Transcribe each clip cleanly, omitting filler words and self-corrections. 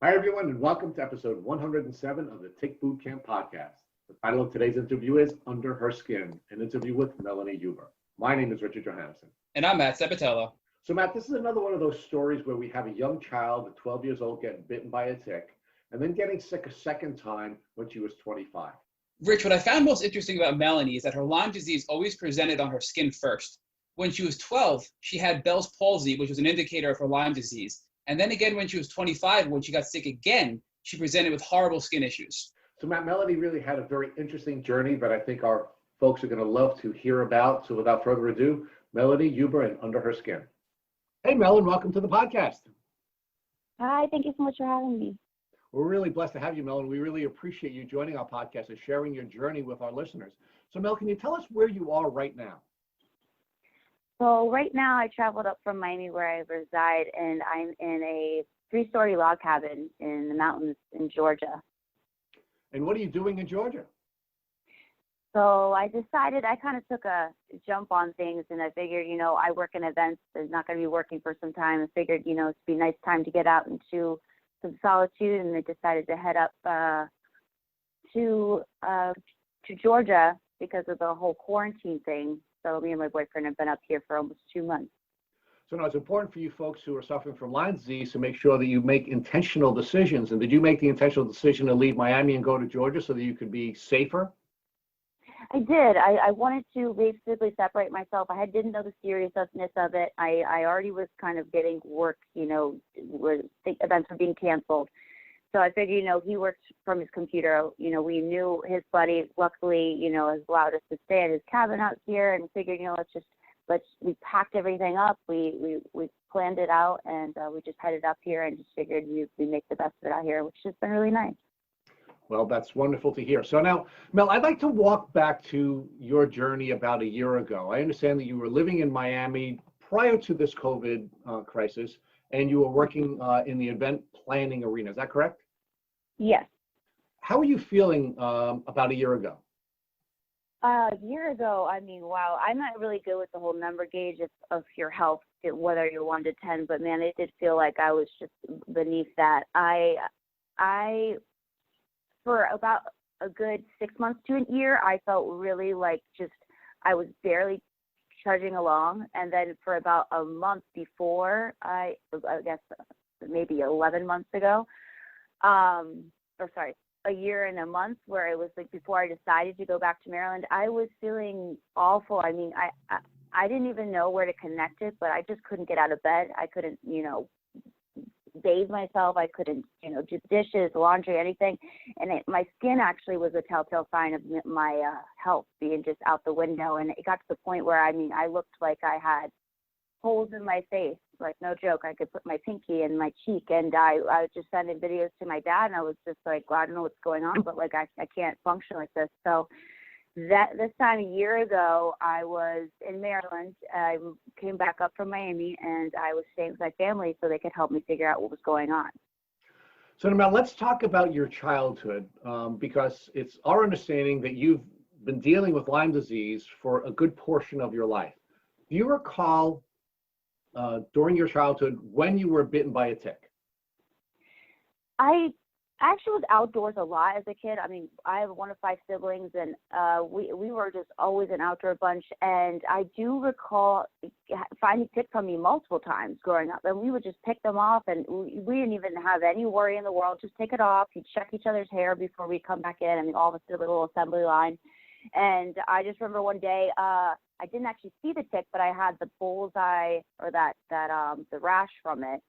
Hi, everyone, and welcome to episode 107 of the Tick Boot Camp podcast. The title of today's interview is Under Her Skin, an interview with Melanie Hubert. My name is Richard Johannesson. And I'm Matt Sabatello. So, Matt, this is another one of those stories where we have a young child at 12 years old getting bitten by a tick and then getting sick a second time when she was 25. Rich, what I found most interesting about Melanie is that her Lyme disease always presented on her skin first. When she was 12, she had Bell's palsy, which was an indicator of her Lyme disease. And then again, when she was 25, when she got sick again, she presented with horrible skin issues. So, Matt, Melanie really had a very interesting journey that I think our folks are going to love to hear about. So, without further ado, Melanie Hubert and Under Her Skin. Hey, Melanie, welcome to the podcast. Hi, thank you so much for having me. We're really blessed to have you, Mel, and we really appreciate you joining our podcast and sharing your journey with our listeners. So, Mel, can you tell us where you are right now? So right now I traveled up from Miami where I reside, and I'm in a 3-story log cabin in the mountains in Georgia. And what are you doing in Georgia? So I decided I kind of took a jump on things, and I figured, I work in events. I'm not going to be working for some time. I figured, it'd be a nice time to get out into some solitude, and I decided to head up to Georgia because of the whole quarantine thing. So me and my boyfriend have been up here for almost 2 months. So now it's important for you folks who are suffering from Lyme disease to make sure that you make intentional decisions. And did you make the intentional decision to leave Miami and go to Georgia so that you could be safer? I did. I wanted to basically separate myself. I didn't know the seriousness of it. I already was kind of getting work, where events were being canceled. So I figured, he works from his computer. We knew his buddy, luckily, has allowed us to stay at his cabin out here, and figured, we packed everything up. We planned it out, and we just headed up here and just figured we make the best of it out here, which has been really nice. Well, that's wonderful to hear. So now, Mel, I'd like to walk back to your journey about a year ago. I understand that you were living in Miami prior to this COVID crisis, and you were working in the event planning arena. Is that correct? Yes. How are you feeling about a year ago? A year ago, wow, I'm not really good with the whole number gauge of your health, whether you're 1 to 10, but man, it did feel like I was just beneath that. I for about a good 6 months to a year, I felt really like I was barely trudging along. And then for about a month before, I guess maybe 11 months ago, a year and a month, where it was like before I decided to go back to Maryland, I was feeling awful. I didn't even know where to connect it, but I just couldn't get out of bed. I couldn't, bathe myself. I couldn't, do dishes, laundry, anything. And my skin actually was a telltale sign of my health being just out the window. And it got to the point where, I looked like I had holes in my face, like no joke. I could put my pinky in my cheek, and I was just sending videos to my dad, and I was just like, well, I don't know what's going on, but like I can't function like this. So this time a year ago, I was in Maryland. I came back up from Miami, and I was staying with my family so they could help me figure out what was going on. So now let's talk about your childhood, because it's our understanding that you've been dealing with Lyme disease for a good portion of your life. Do you recall during your childhood when you were bitten by a tick? I actually was outdoors a lot as a kid. I have one of 5 siblings, and we were just always an outdoor bunch. And I do recall finding ticks on me multiple times growing up, and we would just pick them off, and we didn't even have any worry in the world. Just take it off. You'd check each other's hair before we come back in. All of us did a little assembly line. And I just remember one day, I didn't actually see the tick, but I had the bullseye, or the rash from it.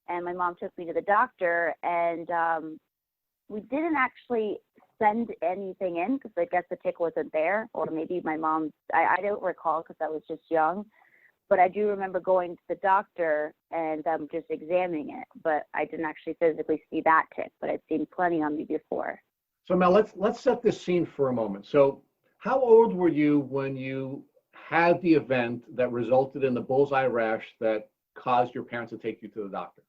And my mom took me to the doctor, and we didn't actually send anything in because I guess the tick wasn't there, or maybe my mom, I don't recall because I was just young, but I do remember going to the doctor and just examining it, but I didn't actually physically see that tick, but I'd seen plenty on me before. So Mel, let's set this scene for a moment. So how old were you when you had the event that resulted in the bullseye rash that caused your parents to take you to the doctor?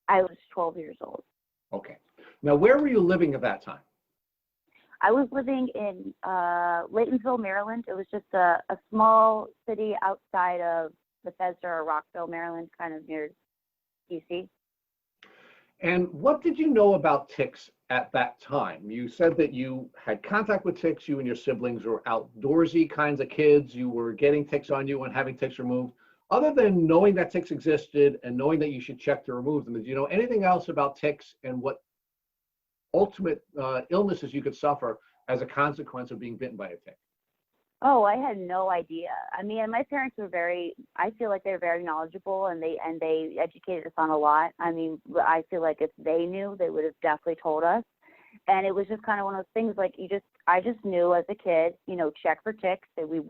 I was 12 years old. Okay. Now, where were you living at that time? I was living in Laytonville, Maryland. It was just a small city outside of Bethesda or Rockville, Maryland, kind of near DC. And what did you know about ticks at that time? You said that you had contact with ticks, you and your siblings were outdoorsy kinds of kids, you were getting ticks on you and having ticks removed. Other than knowing that ticks existed and knowing that you should check to remove them, did you know anything else about ticks and what ultimate illnesses you could suffer as a consequence of being bitten by a tick? Oh, I had no idea. I mean, my parents were I feel like they're very knowledgeable, and they educated us on a lot. I mean, I feel like if they knew, they would have definitely told us. And it was just kind of one of those things like I just knew as a kid, check for ticks. That we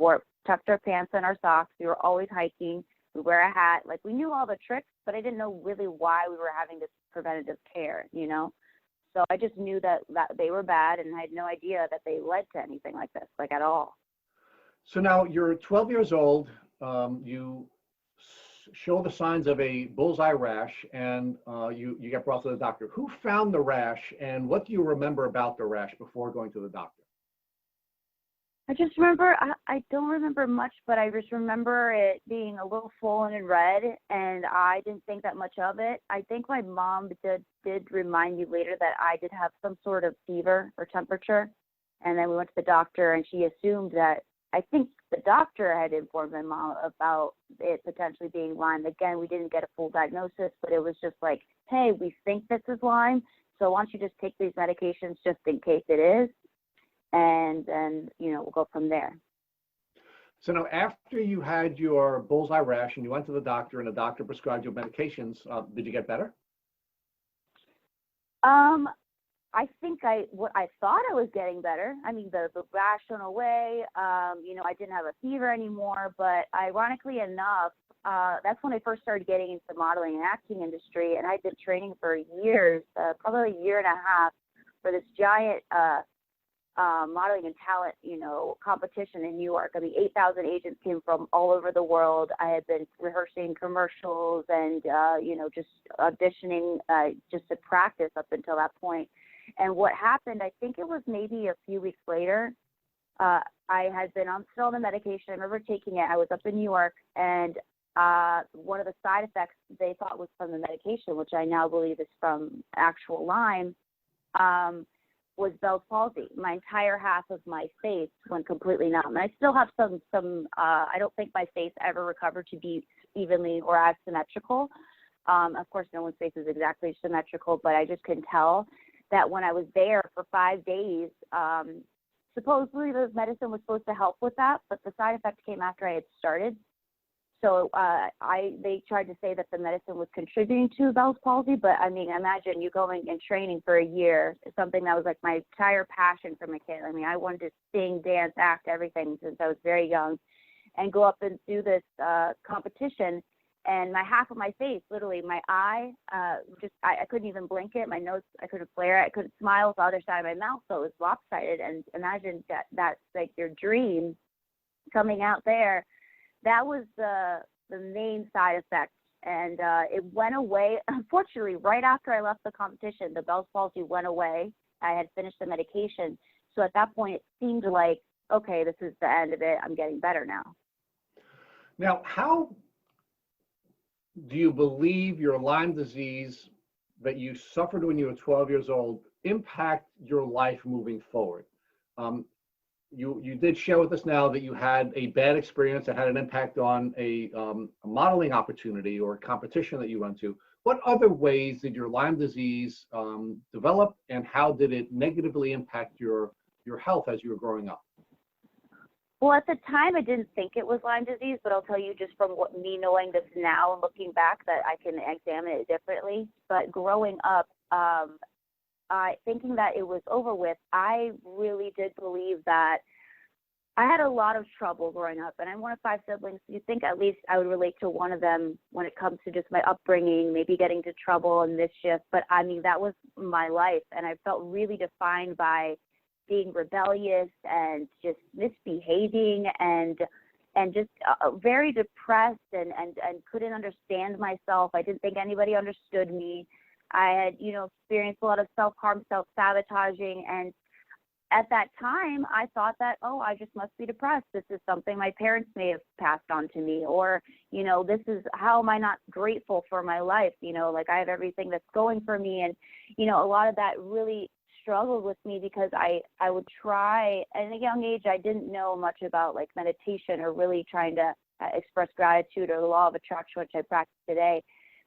tucked our pants in our socks. We were always hiking. We wear a hat. Like, we knew all the tricks, but I didn't know really why we were having this preventative care. So I just knew that they were bad, and I had no idea that they led to anything like this, like at all. So now you're 12 years old, you show the signs of a bullseye rash, and you get brought to the doctor. Who found the rash, and what do you remember about the rash before going to the doctor? I just remember, I don't remember much, but I just remember it being a little swollen and red, and I didn't think that much of it. I think my mom did remind me later that I did have some sort of fever or temperature, and then we went to the doctor, and she assumed that, I think the doctor had informed my mom about it potentially being Lyme. Again, we didn't get a full diagnosis, but it was just like, hey, we think this is Lyme, so why don't you just take these medications just in case it is, and then, we'll go from there. So now after you had your bullseye rash and you went to the doctor and the doctor prescribed you medications, did you get better? I think I thought I was getting better. I mean, the rash went away. I didn't have a fever anymore, but ironically enough, that's when I first started getting into the modeling and acting industry, and I'd been training for years, probably a year and a half, for this giant modeling and talent, competition in New York. I mean, 8,000 agents came from all over the world. I had been rehearsing commercials and, just auditioning just to practice up until that point. And what happened, I think it was maybe a few weeks later, I had been still on the medication. I remember taking it. I was up in New York, and one of the side effects they thought was from the medication, which I now believe is from actual Lyme, was Bell's palsy. My entire half of my face went completely numb. And I still have some I don't think my face ever recovered to be evenly or as symmetrical. Of course, no one's face is exactly symmetrical, but I just can tell that when I was there for 5 days, supposedly the medicine was supposed to help with that, but the side effect came after I had started. So they tried to say that the medicine was contributing to Bell's palsy, but I mean, imagine you going and training for a year, something that was like my entire passion from a kid. I mean, I wanted to sing, dance, act, everything since I was very young, and go up and do this competition. And my half of my face, literally my eye, I couldn't even blink it. My nose, I couldn't flare it. I couldn't smile with the other side of my mouth. So it was lopsided. And imagine that's like your dream coming out there. That was the main side effect. And it went away. Unfortunately, right after I left the competition, the Bell's palsy went away. I had finished the medication. So at that point, it seemed like, okay, this is the end of it. I'm getting better now. Now, how do you believe your Lyme disease that you suffered when you were 12 years old impact your life moving forward? You did share with us now that you had a bad experience that had an impact on a modeling opportunity or a competition that you went to. What other ways did your Lyme disease develop, and how did it negatively impact your health as you were growing up? Well, at the time, I didn't think it was Lyme disease, but I'll tell you just from me knowing this now and looking back that I can examine it differently. But growing up, thinking that it was over with, I really did believe that I had a lot of trouble growing up, and I'm one of 5 siblings. So you think at least I would relate to one of them when it comes to just my upbringing, maybe getting into trouble and mischief. But I mean, that was my life, and I felt really defined by being rebellious and just misbehaving and just very depressed and couldn't understand myself. I didn't think anybody understood me. I had, experienced a lot of self-harm, self-sabotaging, and at that time, I thought that, oh, I just must be depressed. This is something my parents may have passed on to me, or, this is, how am I not grateful for my life? Like I have everything that's going for me. And, a lot of that really struggled with me because I would try at a young age. I didn't know much about like meditation or really trying to express gratitude or the law of attraction, which I practice today.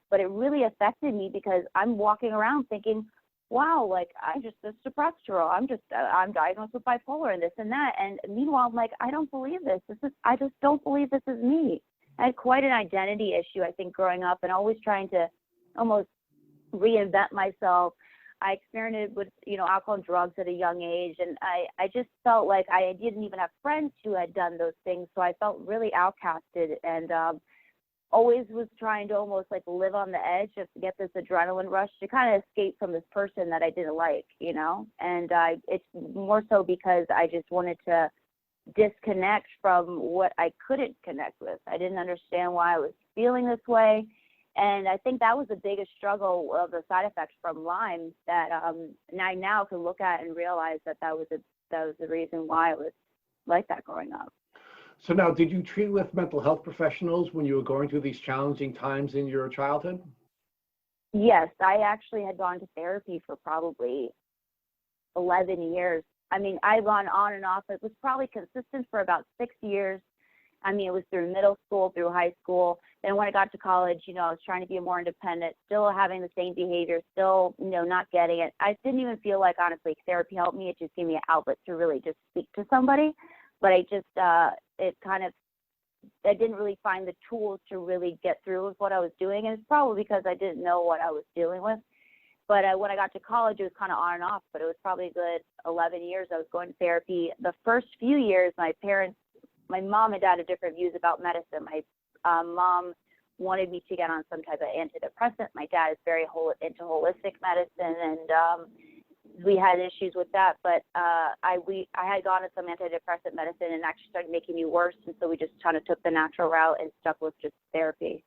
But it really affected me because I'm walking around thinking, wow, like I'm just this depressed girl. I'm diagnosed with bipolar and this and that. And meanwhile, I'm like, I don't believe this. I just don't believe this is me. I had quite an identity issue, I think, growing up, and always trying to almost reinvent myself. I experimented with, alcohol and drugs at a young age. And I just felt like I didn't even have friends who had done those things. So I felt really outcasted, and always was trying to almost like live on the edge just to get this adrenaline rush to kind of escape from this person that I didn't like, and it's more so because I just wanted to disconnect from what I couldn't connect with. I didn't understand why I was feeling this way. And I think that was the biggest struggle of the side effects from Lyme that I now can look at and realize that was the reason why I was like that growing up. So now, did you treat with mental health professionals when you were going through these challenging times in your childhood? Yes, I actually had gone to therapy for probably 11 years. I mean, I've gone on and off. It was probably consistent for about 6 years. I mean, it was through middle school, through high school. Then when I got to college, I was trying to be more independent, still having the same behavior, still, not getting it. I didn't even feel like, honestly, therapy helped me. It just gave me an outlet to really just speak to somebody. But I just, I didn't really find the tools to really get through with what I was doing. And it's probably because I didn't know what I was dealing with. But when I got to college, it was kind of on and off, but it was probably a good 11 years I was going to therapy. The first few years, my mom and dad had different views about medicine. My mom wanted me to get on some type of antidepressant. My dad is very into holistic medicine, and we had issues with that. But I had gone to some antidepressant medicine, and actually started making me worse. And so we just kind of took the natural route and stuck with just therapy.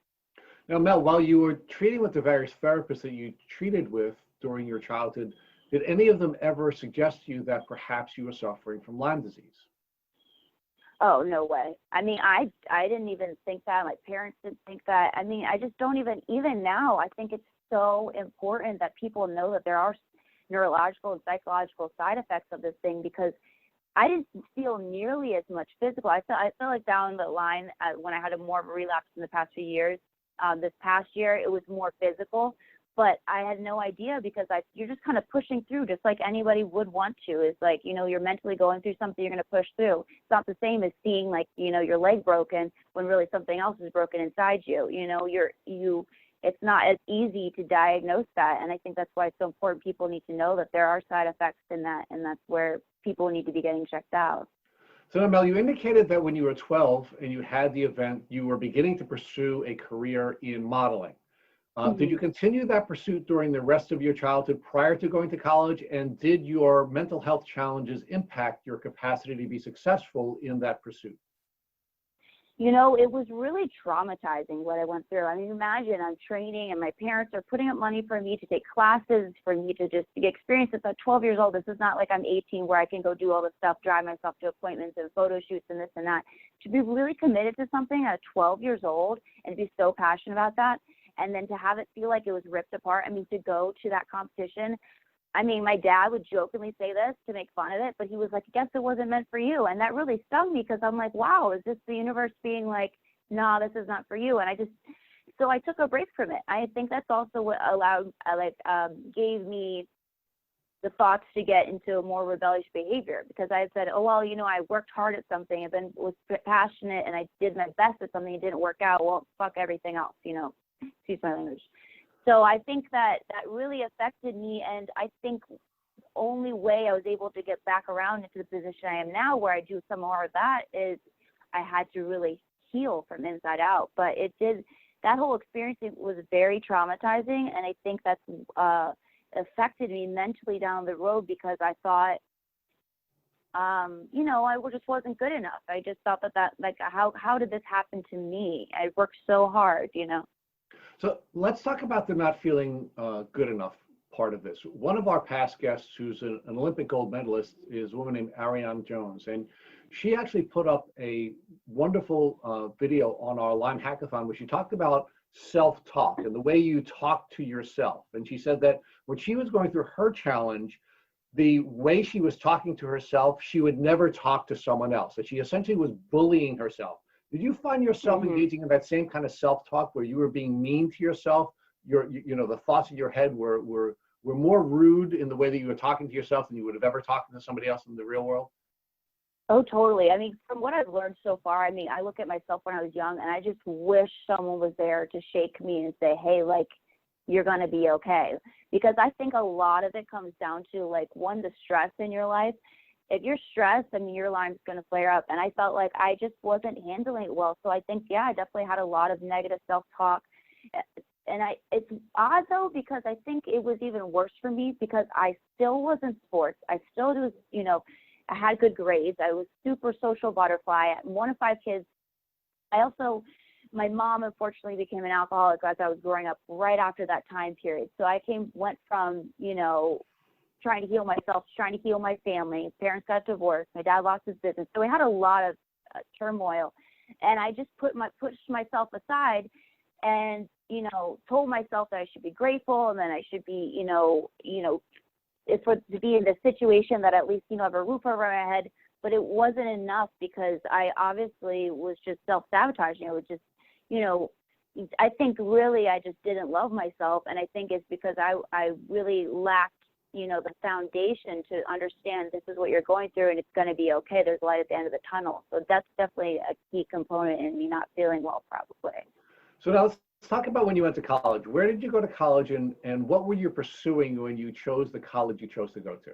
Now, Mel, while you were treating with the various therapists that you treated with during your childhood, did any of them ever suggest to you that perhaps you were suffering from Lyme disease? Oh, no way. I mean, I didn't even think that. My parents didn't think that. I mean, I just don't even now, I think it's so important that people know that there are neurological and psychological side effects of this thing, because I didn't feel nearly as much physical. I felt like down the line when I had more of a relapse in the past few years. This past year, it was more physical, but I had no idea, because you're just kind of pushing through just like anybody would want to. It's like, you're mentally going through something, you're going to push through. It's not the same as seeing like, your leg broken when really something else is broken inside you. It's not as easy to diagnose that. And I think that's why it's so important. People need to know that there are side effects in that, and that's where people need to be getting checked out. So, Mel, you indicated that when you were 12 and you had the event, you were beginning to pursue a career in modeling. Did you continue that pursuit during the rest of your childhood prior to going to college? And did your mental health challenges impact your capacity to be successful in that pursuit? It was really traumatizing what I went through. I mean, imagine I'm training and my parents are putting up money for me to take classes, for me to just get experience. At 12 years old, this is not like I'm 18 where I can go do all this stuff, drive myself to appointments and photo shoots and this and that. To be really committed to something at 12 years old and be so passionate about that, and then to have it feel like it was ripped apart. I mean, to go to that competition, I mean, my dad would jokingly say this to make fun of it, but he was like, I guess it wasn't meant for you. And that really stung me, because I'm like, wow, is this the universe being like, no, this is not for you? And so I took a break from it. I think that's also what gave me the thoughts to get into a more rebellious behavior, because I said, oh, well, I worked hard at something, was passionate, and I did my best at something. It didn't work out. Well, fuck everything else, excuse my language. So I think that really affected me, and I think the only way I was able to get back around into the position I am now, where I do some more of that, is I had to really heal from inside out. But that whole experience, it was very traumatizing, and I think that's affected me mentally down the road, because I thought, I just wasn't good enough. I just thought that like, how did this happen to me? I worked so hard, So let's talk about the not feeling good enough part of this. One of our past guests, who's an Olympic gold medalist, is a woman named Ariane Jones, and she actually put up a wonderful video on our Lyme Hackathon where she talked about self-talk and the way you talk to yourself. And she said that when she was going through her challenge, the way she was talking to herself, she would never talk to someone else. That she essentially was bullying herself. Did you find yourself engaging in that same kind of self-talk where you were being mean to yourself? The thoughts in your head were more rude in the way that you were talking to yourself than you would have ever talked to somebody else in the real world? Oh, totally. I mean, from what I've learned so far, I mean, I look at myself when I was young and I just wish someone was there to shake me and say, hey, like, you're going to be okay. Because I think a lot of it comes down to, like, one, the stress in your life. If you're stressed, I mean, your Lyme's going to flare up. And I felt like I just wasn't handling it well. So I think, yeah, I definitely had a lot of negative self-talk. And it's odd, though, because I think it was even worse for me because I still was in sports. I still was, I had good grades. I was super social butterfly. One of 5 kids. My mom unfortunately became an alcoholic as I was growing up right after that time period. So I went from, trying to heal myself, trying to heal my family. Parents got divorced. My dad lost his business. So we had a lot of turmoil. And I just pushed myself aside and, told myself that I should be grateful and then I should be, to be in the situation that at least, have a roof over my head. But it wasn't enough because I obviously was just self-sabotaging. I was just, I think really I just didn't love myself. And I think it's because I really lacked, the foundation to understand this is what you're going through and it's going to be okay. There's light at the end of the tunnel. So that's definitely a key component in me not feeling well, probably. So now let's talk about when you went to college. Where did you go to college and what were you pursuing when you chose the college you chose to go to?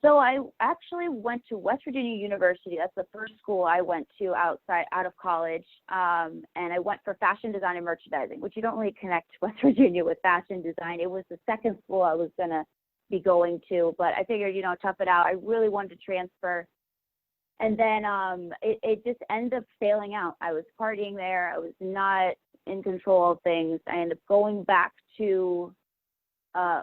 So I actually went to West Virginia University. That's the first school I went to out of college. And I went for fashion design and merchandising, which you don't really connect West Virginia with fashion design. It was the second school I was going to be going to, but I figured, tough it out. I really wanted to transfer. And then it just ended up failing out. I was partying there. I was not in control of things. I ended up going back to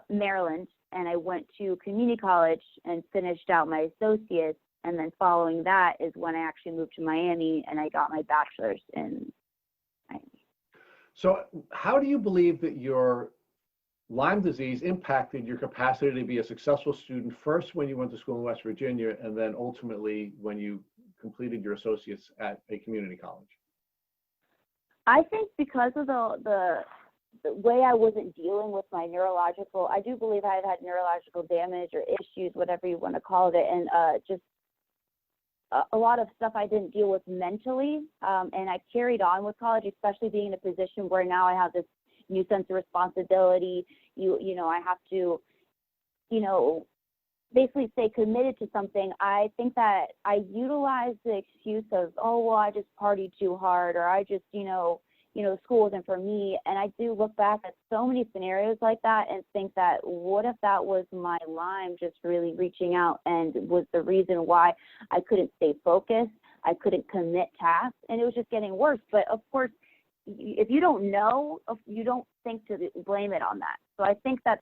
Maryland, and I went to community college and finished out my associates. And then following that is when I actually moved to Miami and I got my bachelor's in Miami. So how do you believe that your Lyme disease impacted your capacity to be a successful student, first when you went to school in West Virginia, and then ultimately when you completed your associates at a community college? I think because of the way I wasn't dealing with my neurological, I do believe I had neurological damage or issues, whatever you want to call it, and just a lot of stuff I didn't deal with mentally, and I carried on with college, especially being in a position where now I have this new sense of responsibility. I have to, basically stay committed to something. I think that I utilized the excuse of, oh, well, I just partied too hard, or I just, school wasn't for me. And I do look back at so many scenarios like that and think that what if that was my Lyme just really reaching out and was the reason why I couldn't stay focused, I couldn't commit tasks, and it was just getting worse. But of course, if you don't know, you don't think to blame it on that. So I think that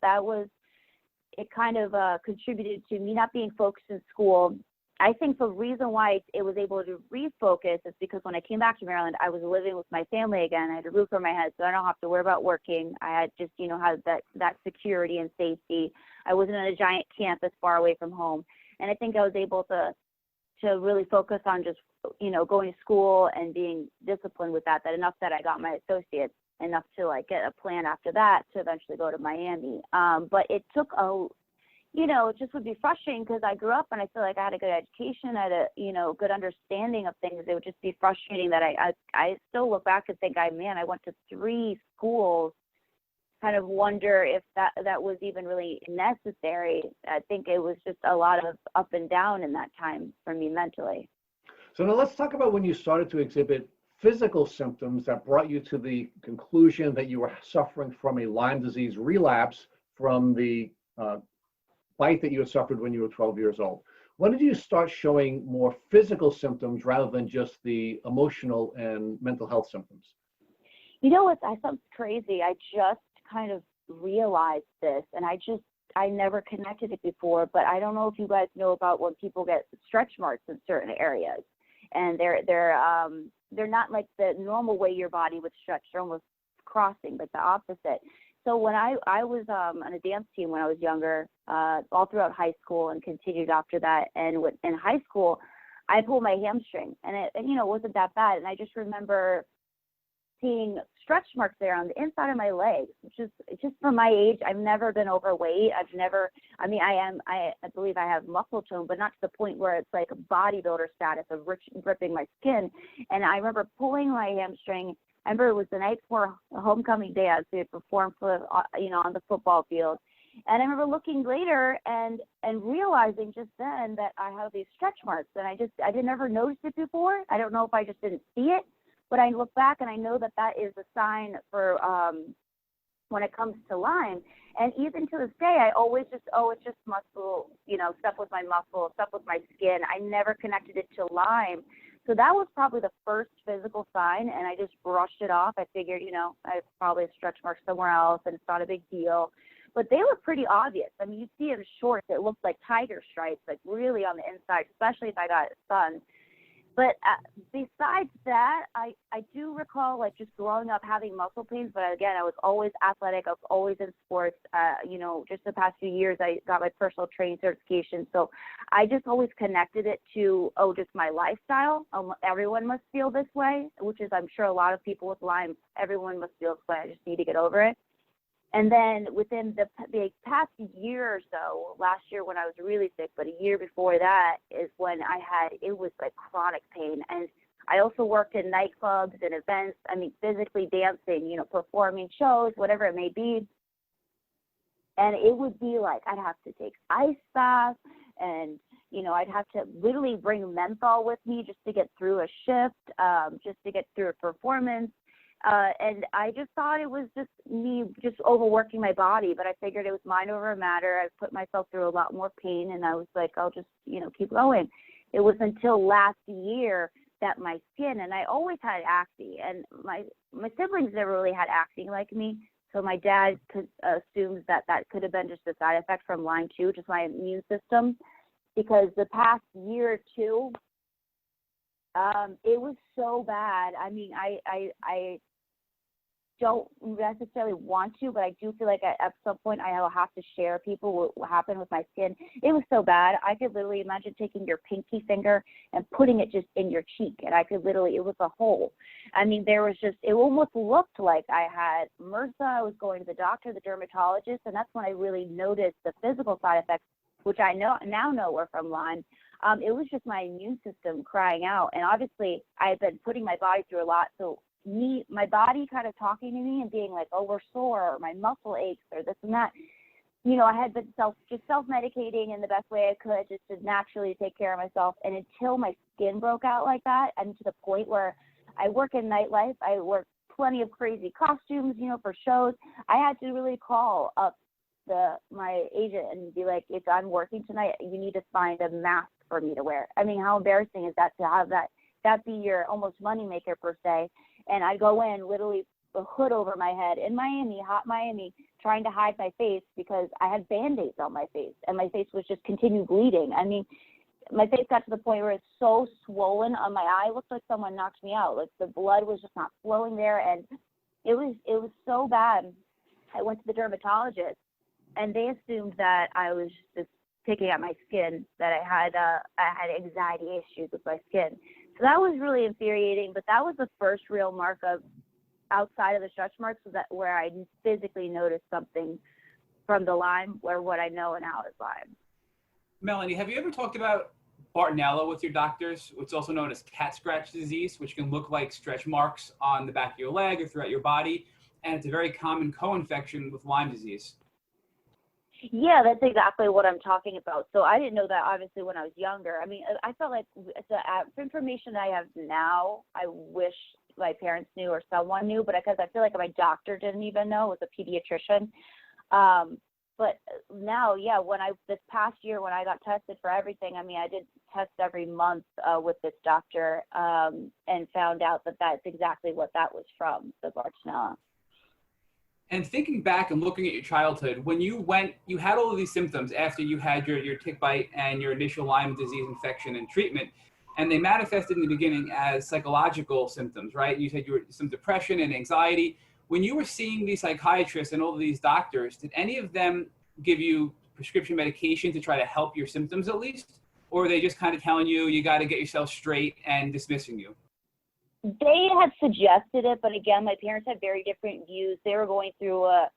it kind of contributed to me not being focused in school. I think the reason why it was able to refocus is because when I came back to Maryland, I was living with my family again. I had a roof over my head, so I don't have to worry about working. I had just, had that security and safety. I wasn't in a giant campus far away from home. And I think I was able to really focus on just, going to school and being disciplined with that enough that I got my associates, enough to get a plan after that to eventually go to Miami. But it took it just would be frustrating because I grew up and I feel like I had a good education, I had a, good understanding of things. It would just be frustrating that I still look back and think, I went to 3 schools, kind of wonder if that was even really necessary. I think it was just a lot of up and down in that time for me mentally. So now let's talk about when you started to exhibit physical symptoms that brought you to the conclusion that you were suffering from a Lyme disease relapse from the bite that you had suffered when you were 12 years old. When did you start showing more physical symptoms rather than just the emotional and mental health symptoms? That sounds crazy. I just kind of realized this, and I never connected it before, but I don't know if you guys know about when people get stretch marks in certain areas, and they're not like the normal way your body would stretch. They're almost crossing, but the opposite. So when I was on a dance team when I was younger, all throughout high school and continued after that, and in high school, I pulled my hamstring, and it wasn't that bad, and I just remember seeing stretch marks there on the inside of my legs. Just from my age, I've never been overweight. I believe I have muscle tone, but not to the point where it's like a bodybuilder status of ripping my skin. And I remember pulling my hamstring. I remember it was the night before homecoming dance. We had performed for, on the football field. And I remember looking later and realizing just then that I have these stretch marks, and I didn't ever notice it before. I don't know if I just didn't see it. But I look back and I know that is a sign for when it comes to Lyme. And even to this day, I always just, it's just muscle, stuff with my muscle, stuff with my skin. I never connected it to Lyme. So that was probably the first physical sign, and I just brushed it off. I figured, I probably have stretch marks somewhere else, and it's not a big deal. But they were pretty obvious. I mean, you see in shorts, it looks like tiger stripes, like really on the inside, especially if I got sun. But besides that, I do recall like just growing up having muscle pains. But again, I was always athletic. I was always in sports. Just the past few years, I got my personal training certification. So I just always connected it to, just my lifestyle. Everyone must feel this way, which is I'm sure a lot of people with Lyme, everyone must feel this way. I just need to get over it. And then within the past year or so, last year when I was really sick, but a year before that is when it was like chronic pain. And I also worked in nightclubs and events, physically dancing, performing shows, whatever it may be. And it would be like I'd have to take ice baths and, I'd have to literally bring menthol with me just to get through a shift, just to get through a performance. And I just thought it was just me just overworking my body, but I figured it was mind over matter. I put myself through a lot more pain, and I was like, I'll just, keep going. It was until last year that my skin, and I always had acne, and my siblings never really had acne like me. So my dad assumes that could have been just a side effect from Lyme too, just my immune system, because the past year or two, it was so bad. I don't necessarily want to, but I do feel like at some point I will have to share people what happened with my skin. It was so bad. I could literally imagine taking your pinky finger and putting it just in your cheek, and I could literally, it was a hole. It almost looked like I had MRSA. I was going to the doctor, the dermatologist, and that's when I really noticed the physical side effects, which I now know were from Lyme. It was just my immune system crying out, and obviously I had been putting my body through a lot, so my body kind of talking to me and being like, oh, we're sore, or my muscle aches, or this and that. I had been self-medicating in the best way I could just to naturally take care of myself. And until my skin broke out like that, and to the point where I work in nightlife, I work plenty of crazy costumes, for shows. I had to really call up my agent and be like, if I'm working tonight, you need to find a mask for me to wear. How embarrassing is that to have that be your almost moneymaker per se? And I'd go in literally a hood over my head in Miami, hot Miami, trying to hide my face because I had Band-Aids on my face, and my face was just continued bleeding. My face got to the point where it's so swollen on my eye. It looked like someone knocked me out. Like the blood was just not flowing there, and it was so bad. I went to the dermatologist, and they assumed that I was just picking at my skin, that I had anxiety issues with my skin. So that was really infuriating, but that was the first real mark of outside of the stretch marks where I physically noticed something from the Lyme, where what I know now is Lyme. Melanie, have you ever talked about Bartonella with your doctors? It's also known as cat scratch disease, which can look like stretch marks on the back of your leg or throughout your body, and it's a very common co-infection with Lyme disease. Yeah, that's exactly what I'm talking about. So I didn't know that, obviously, when I was younger. I felt like the information I have now, I wish my parents knew or someone knew, but because I feel like my doctor didn't even know, it was a pediatrician. But now, yeah, this past year when I got tested for everything, I did tests every month with this doctor and found out that that's exactly what that was from, the Bartonella. And thinking back and looking at your childhood, when you had all of these symptoms after you had your tick bite and your initial Lyme disease infection and treatment, and they manifested in the beginning as psychological symptoms, right? You said you were some depression and anxiety. When you were seeing these psychiatrists and all of these doctors, did any of them give you prescription medication to try to help your symptoms at least? Or were they just kind of telling you, you got to get yourself straight and dismissing you? They had suggested it, but again, my parents had very different views. They were going through a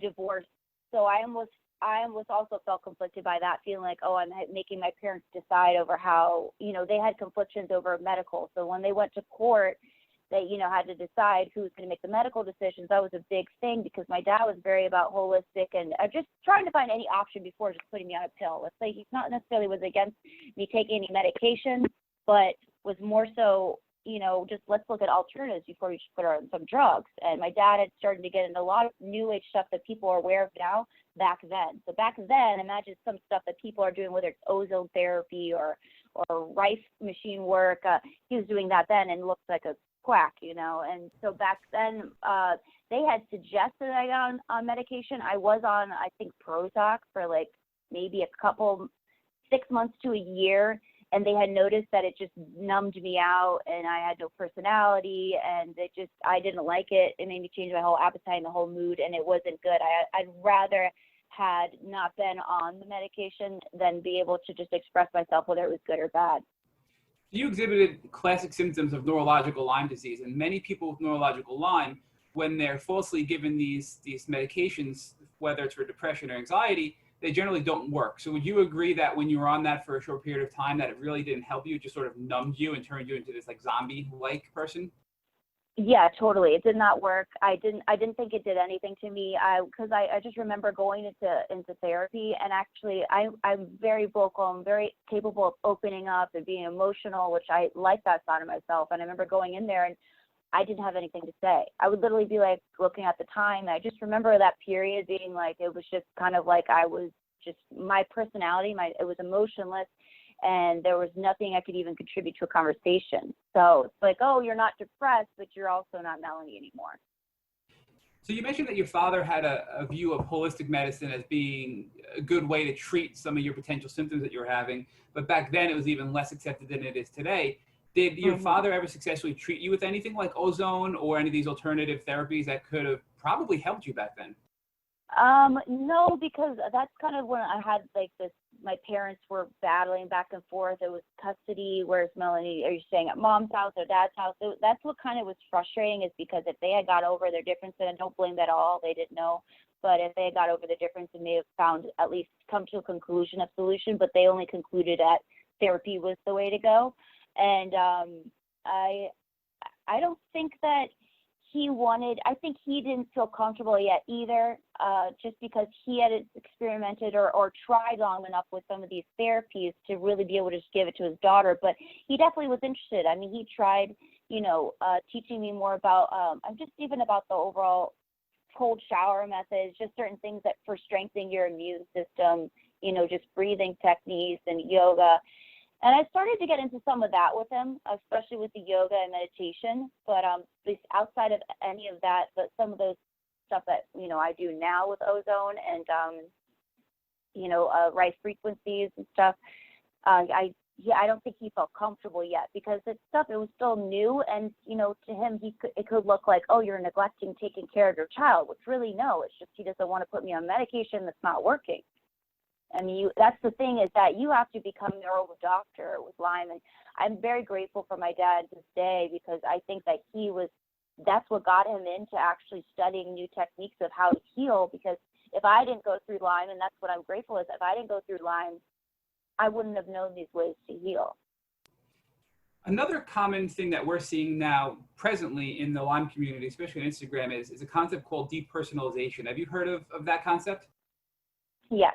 divorce, so I was also felt conflicted by that, feeling like, oh, I'm making my parents decide over how, they had conflictions over medical. So when they went to court, they, had to decide who was going to make the medical decisions. That was a big thing because my dad was very about holistic and just trying to find any option before just putting me on a pill. Let's say he's not necessarily was against me taking any medication, but was more so, just let's look at alternatives before we just put her on some drugs. And my dad had started to get into a lot of new age stuff that people are aware of now back then. So back then, imagine some stuff that people are doing, whether it's ozone therapy or rice machine work. He was doing that then and looked like a quack, And so back then, they had suggested I got on medication. I was on, I think, Prozac for like maybe 6 months to a year. And they had noticed that it just numbed me out and I had no personality and I didn't like it. It made me change my whole appetite and the whole mood and it wasn't good. I'd rather had not been on the medication than be able to just express myself whether it was good or bad. You exhibited classic symptoms of neurological Lyme disease, and many people with neurological Lyme, when they're falsely given these medications, whether it's for depression or anxiety, they generally don't work. So would you agree that when you were on that for a short period of time, that it really didn't help you, it just sort of numbed you and turned you into this like zombie-like person? Yeah, totally. It did not work. I didn't think it did anything to me. Because I just remember going into therapy, and actually I'm very vocal. I'm very capable of opening up and being emotional, which I like that side of myself. And I remember going in there and I didn't have anything to say. I would literally be like looking at the time. And I just remember that period being like, it was just kind of like I was just my personality, it was emotionless. And there was nothing I could even contribute to a conversation. So it's like, oh, you're not depressed, but you're also not Melanie anymore. So you mentioned that your father had a view of holistic medicine as being a good way to treat some of your potential symptoms that you were having. But back then it was even less accepted than it is today. Did your father ever successfully treat you with anything like ozone or any of these alternative therapies that could have probably helped you back then? No, because that's kind of when I had like this, my parents were battling back and forth. It was custody. Where's Melanie? Are you staying at mom's house or dad's house? So that's what kind of was frustrating, is because if they had got over their difference, and I don't blame that at all, they didn't know, but if they had got over the difference and may have found at least come to a conclusion of solution, but they only concluded that therapy was the way to go. And I don't think that I think he didn't feel comfortable yet either, just because he had experimented or tried long enough with some of these therapies to really be able to just give it to his daughter. But he definitely was interested. I mean, he tried, teaching me more about, just even about the overall cold shower methods, just certain things that for strengthening your immune system, just breathing techniques and yoga. And I started to get into some of that with him, especially with the yoga and meditation. But outside of any of that, but some of those stuff that, I do now with ozone and, rice frequencies and stuff, I don't think he felt comfortable yet, because it was still new. And, to him, it could look like, oh, you're neglecting taking care of your child, which really, no, it's just he doesn't want to put me on medication that's not working. I mean, that's the thing, is that you have to become your own doctor with Lyme. And I'm very grateful for my dad to this day, because I think that that's what got him into actually studying new techniques of how to heal. Because if I didn't go through Lyme, and that's what I'm grateful is, if I didn't go through Lyme, I wouldn't have known these ways to heal. Another common thing that we're seeing now presently in the Lyme community, especially on Instagram, is a concept called depersonalization. Have you heard of that concept? Yes.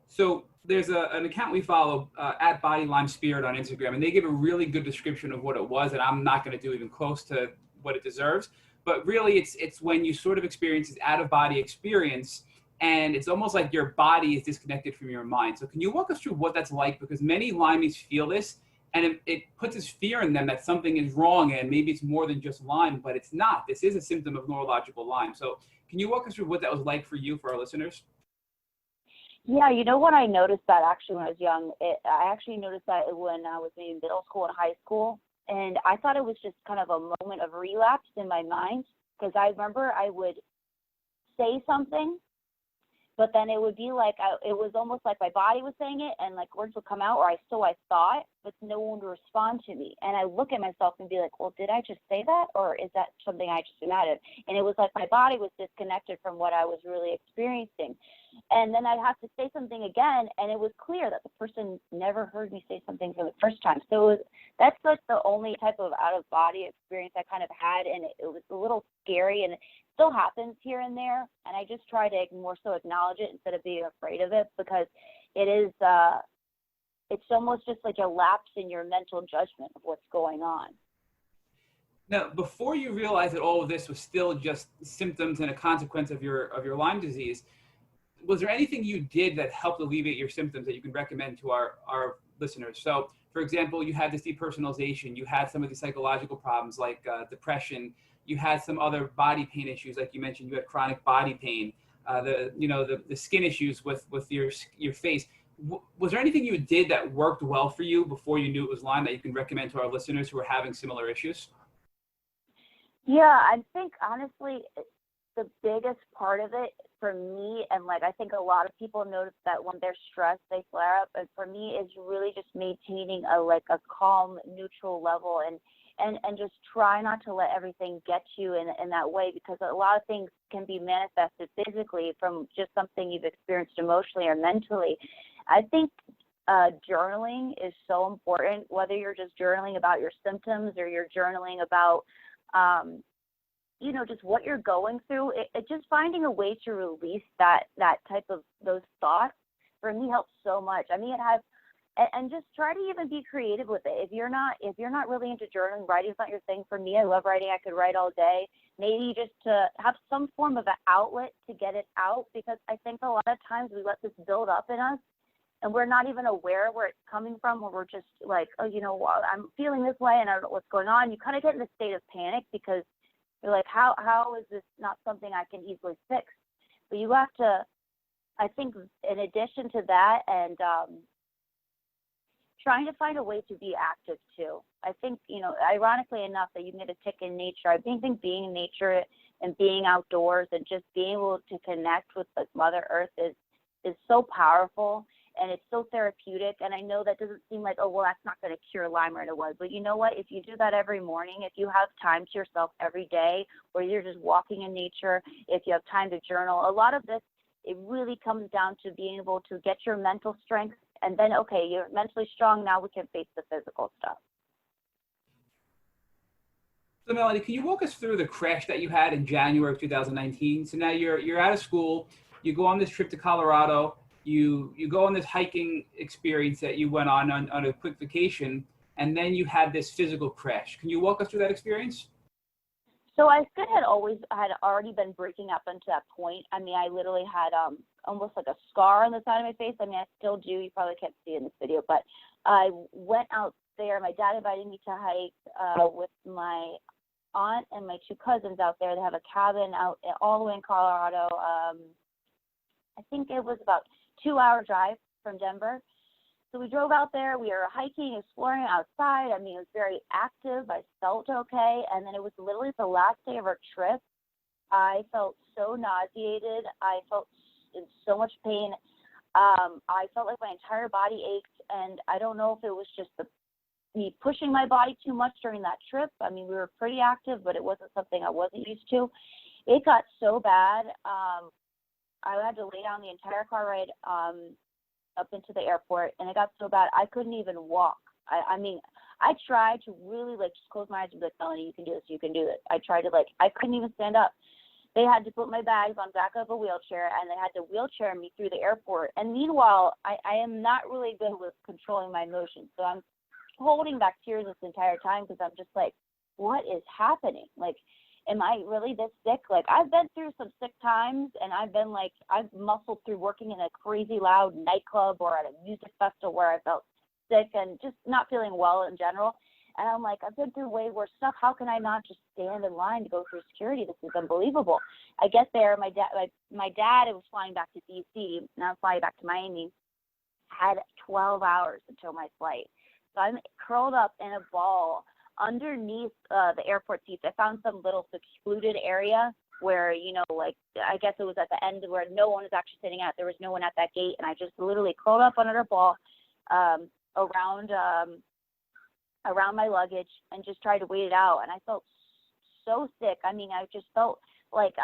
So there's an account we follow at Body Lyme Spirit on Instagram, and they give a really good description of what it was, and I'm not going to do even close to what it deserves. But really, it's when you sort of experience this out-of-body experience, and it's almost like your body is disconnected from your mind. So can you walk us through what that's like? Because many Lymies feel this, And it puts this fear in them that something is wrong and maybe it's more than just Lyme, but it's not. This is a symptom of neurological Lyme. So can you walk us through what that was like for you, for our listeners? Yeah, you know what I noticed that actually when I was young, I actually noticed that when I was in middle school and high school, and I thought it was just kind of a moment of relapse in my mind, because I remember I would say something, but then it would be like it was almost like my body was saying it, and like words would come out, or I thought, but no one would respond to me. And I look at myself and be like, well, did I just say that, or is that something I just imagined? And it was like my body was disconnected from what I was really experiencing. And then I'd have to say something again, and it was clear that the person never heard me say something for the first time. So that's like the only type of out-of-body experience I kind of had, and it was a little scary, and it still happens here and there. And I just try to more so acknowledge it instead of being afraid of it, because it is it's almost just like a lapse in your mental judgment of what's going on. Now, before you realized that all of this was still just symptoms and a consequence of your Lyme disease, was there anything you did that helped alleviate your symptoms that you can recommend to our listeners? So, for example, you had this depersonalization, you had some of these psychological problems like depression, you had some other body pain issues, like you mentioned, you had chronic body pain, the skin issues with your face. Was there anything you did that worked well for you before you knew it was Lyme that you can recommend to our listeners who are having similar issues? Yeah, I think honestly, the biggest part of it for me, and like I think a lot of people notice that when they're stressed, they flare up. And for me, it's really just maintaining a calm, neutral level, and just try not to let everything get you in that way, because a lot of things can be manifested physically from just something you've experienced emotionally or mentally. I think journaling is so important, whether you're just journaling about your symptoms or you're journaling about just what you're going through. It just finding a way to release that type of those thoughts for me helps so much. I mean, and just try to even be creative with it. If you're not really into journaling, writing's not your thing. For me, I love writing. I could write all day. Maybe just to have some form of an outlet to get it out, because I think a lot of times we let this build up in us, and we're not even aware where it's coming from, or we're just like, oh, I'm feeling this way and I don't know what's going on. You kind of get in a state of panic because you're like, how is this not something I can easily fix? But you have to, I think, in addition to that, and trying to find a way to be active too. I think, ironically enough, that you get a tick in nature. I think being in nature and being outdoors and just being able to connect with like Mother Earth is so powerful. And it's so therapeutic. And I know that doesn't seem like, oh, well, that's not going to cure Lyme right away. But you know what? If you do that every morning, if you have time to yourself every day, or you're just walking in nature, if you have time to journal, a lot of this, it really comes down to being able to get your mental strength. And then, okay, you're mentally strong. Now we can face the physical stuff. So Melanie, can you walk us through the crash that you had in January of 2019? So now you're out of school, you go on this trip to Colorado, you go on this hiking experience that you went on a quick vacation, and then you had this physical crash. Can you walk us through that experience? So my skin had already been breaking up until that point. I mean, I literally had almost like a scar on the side of my face. I mean, I still do. You probably can't see it in this video, but I went out there. My dad invited me to hike with my aunt and my two cousins out there. They have a cabin out all the way in Colorado. I think it was about 2-hour drive from Denver. So we drove out there. We were hiking, exploring outside. I mean, it was very active. I felt okay. And then it was literally the last day of our trip. I felt so nauseated. I felt in so much pain. I felt like my entire body ached. And I don't know if it was just me pushing my body too much during that trip. I mean, we were pretty active, but it wasn't something I wasn't used to. It got so bad. I had to lay down the entire car ride up into the airport, and it got so bad I couldn't even walk. I mean, I tried to really just close my eyes and be like, Melanie, you can do this, you can do this. I tried to I couldn't even stand up. They had to put my bags on back of a wheelchair, and they had to wheelchair me through the airport. And meanwhile, I am not really good with controlling my emotions, so I'm holding back tears this entire time because I'm just like, what is happening? Am I really this sick? I've been through some sick times, and I've muscled through working in a crazy loud nightclub or at a music festival where I felt sick and just not feeling well in general. And I'm like, I've been through way worse stuff. How can I not just stand in line to go through security? This is unbelievable. I get there. My dad was flying back to D.C. and I'm flying back to Miami. Had 12 hours until my flight. So I'm curled up in a ball underneath the airport seats. I found some little secluded area where, you know, like, I guess it was at the end where no one was actually sitting at. There was no one at that gate. And I just literally curled up under a ball around my luggage and just tried to wait it out. And I felt so sick. I mean, I just felt like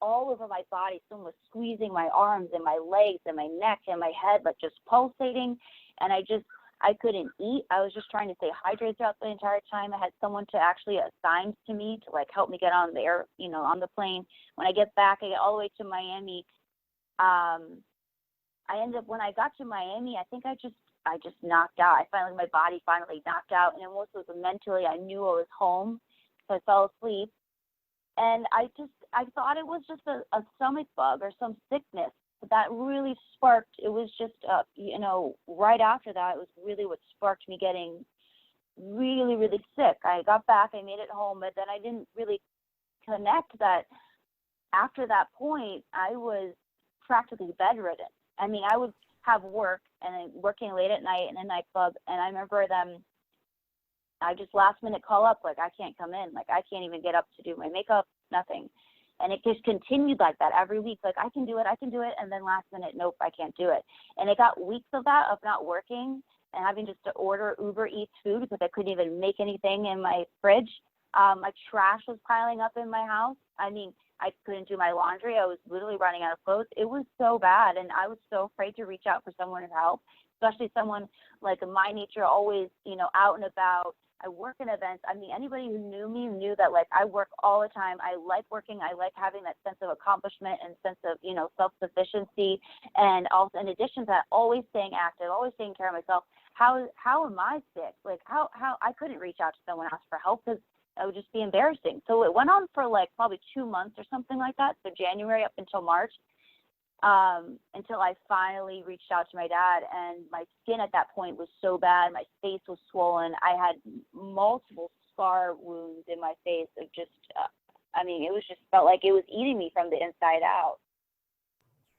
all over my body, someone was squeezing my arms and my legs and my neck and my head, like just pulsating. And I couldn't eat. I was just trying to stay hydrated throughout the entire time. I had someone to actually assigned to me to like help me get on the air, you know, on the plane. When I get back, I get all the way to Miami. I ended up, when I got to Miami, I think I just knocked out. My body finally knocked out, and it was mentally, I knew I was home, so I fell asleep. And I thought it was just a stomach bug or some sickness. But that really sparked, it was just, you know, right after that, it was really what sparked me getting really, really sick. I got back, I made it home, but then I didn't really connect that after that point, I was practically bedridden. I mean, I would have work and working late at night in a nightclub, and I remember them, I just last minute call up, like, I can't come in, like, I can't even get up to do my makeup, nothing. And it just continued like that every week. Like, I can do it. And then last minute, nope, I can't do it. And it got weeks of that, of not working and having just to order Uber Eats food because I couldn't even make anything in my fridge. My trash was piling up in my house. I mean, I couldn't do my laundry. I was literally running out of clothes. It was so bad. And I was so afraid to reach out for someone to help, especially someone like my nature, always, you know, out and about. I work in events. I mean, anybody who knew me knew that, like, I work all the time. I like working. I like having that sense of accomplishment and sense of, you know, self-sufficiency. And also, in addition to that, always staying active, always taking care of myself. How am I sick? Like, how I couldn't reach out to someone else for help because it would just be embarrassing. So it went on for, like, probably 2 months or something like that. So January up until March. Until I finally reached out to my dad, and my skin at that point was so bad. My face was swollen. I had multiple scar wounds in my face of just, I mean, it was just felt like it was eating me from the inside out.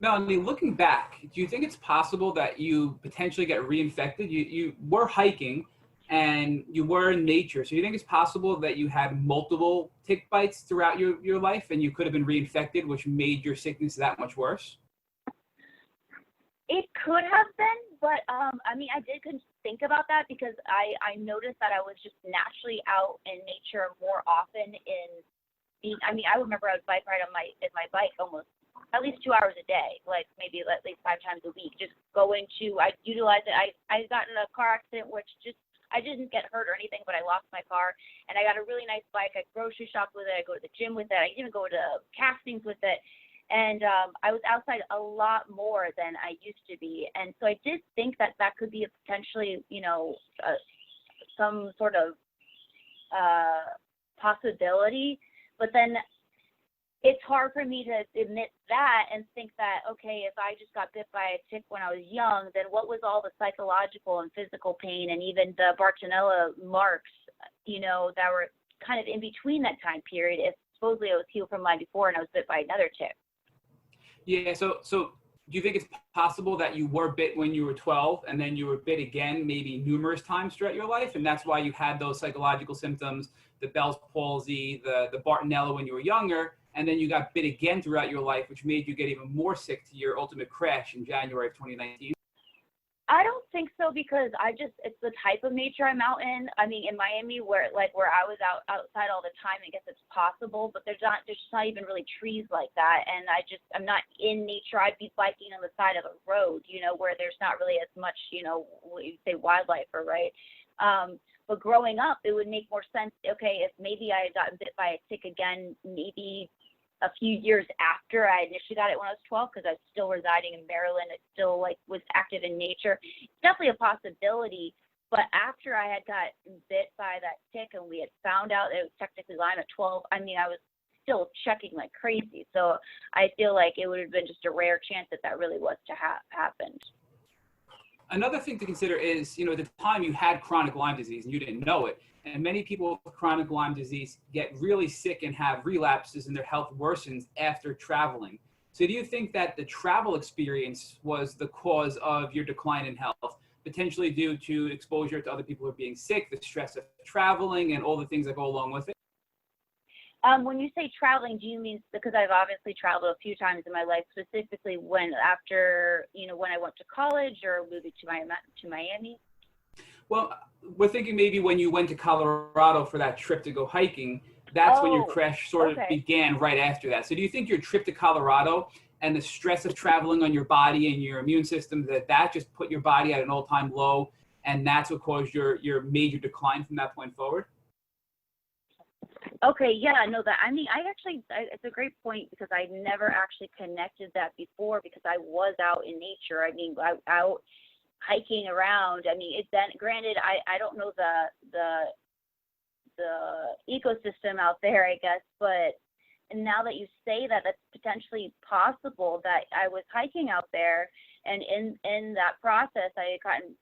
Melanie, looking back, do you think it's possible that you potentially get reinfected? You were hiking and you were in nature. So you think it's possible that you had multiple tick bites throughout your life and you could have been reinfected, which made your sickness that much worse? It could have been, but I mean, I did think about that because I noticed that I was just naturally out in nature more often I mean, I remember I would bike ride on my bike almost at least 2 hours a day, like maybe at least 5 times a week, just I'd utilize it. I got in a car accident, which I didn't get hurt or anything, but I lost my car, and I got a really nice bike. I grocery shop with it. I go to the gym with it. I even go to castings with it. And I was outside a lot more than I used to be. And so I did think that could be a potentially, you know, some sort of possibility. But then it's hard for me to admit that and think that, okay, if I just got bit by a tick when I was young, then what was all the psychological and physical pain and even the Bartonella marks, you know, that were kind of in between that time period if supposedly I was healed from mine before and I was bit by another tick? Yeah, so do you think it's possible that you were bit when you were 12 and then you were bit again maybe numerous times throughout your life, and that's why you had those psychological symptoms, the Bell's palsy, the Bartonella when you were younger, and then you got bit again throughout your life, which made you get even more sick to your ultimate crash in January of 2019? I don't think so because it's the type of nature I'm out in. I mean, in Miami where I was outside all the time, I guess it's possible, but there's just not even really trees like that. And I'm not in nature. I'd be biking on the side of a road, you know, where there's not really as much, you know, what you say wildlife, or right. But growing up, it would make more sense. Okay, if maybe I had gotten bit by a tick again, maybe a few years after I initially got it when I was 12, because I was still residing in Maryland. I still was active in nature. It's definitely a possibility. But after I had got bit by that tick and we had found out that it was technically Lyme at 12, I mean, I was still checking like crazy. So I feel like it would have been just a rare chance that really was to happened. Another thing to consider is, at the time you had chronic Lyme disease and you didn't know it. And many people with chronic Lyme disease get really sick and have relapses and their health worsens after traveling. So do you think that the travel experience was the cause of your decline in health, potentially due to exposure to other people who are being sick, the stress of traveling, and all the things that go along with it? When you say traveling, do you mean, because I've obviously traveled a few times in my life, specifically when when I went to college or moving to Miami? Well, we're thinking maybe when you went to Colorado for that trip to go hiking, that's when your Oh, crash sort of okay. began right after that. So do you think your trip to Colorado and the stress of traveling on your body and your immune system, that just put your body at an all-time low, and that's what caused your major decline from that point forward? Okay, yeah, no, it's a great point because I never actually connected that before because I was out in nature. I mean, out hiking around. I mean, it's then granted, I don't know the ecosystem out there, I guess, but now that you say that, that's potentially possible that I was hiking out there, and in that process, I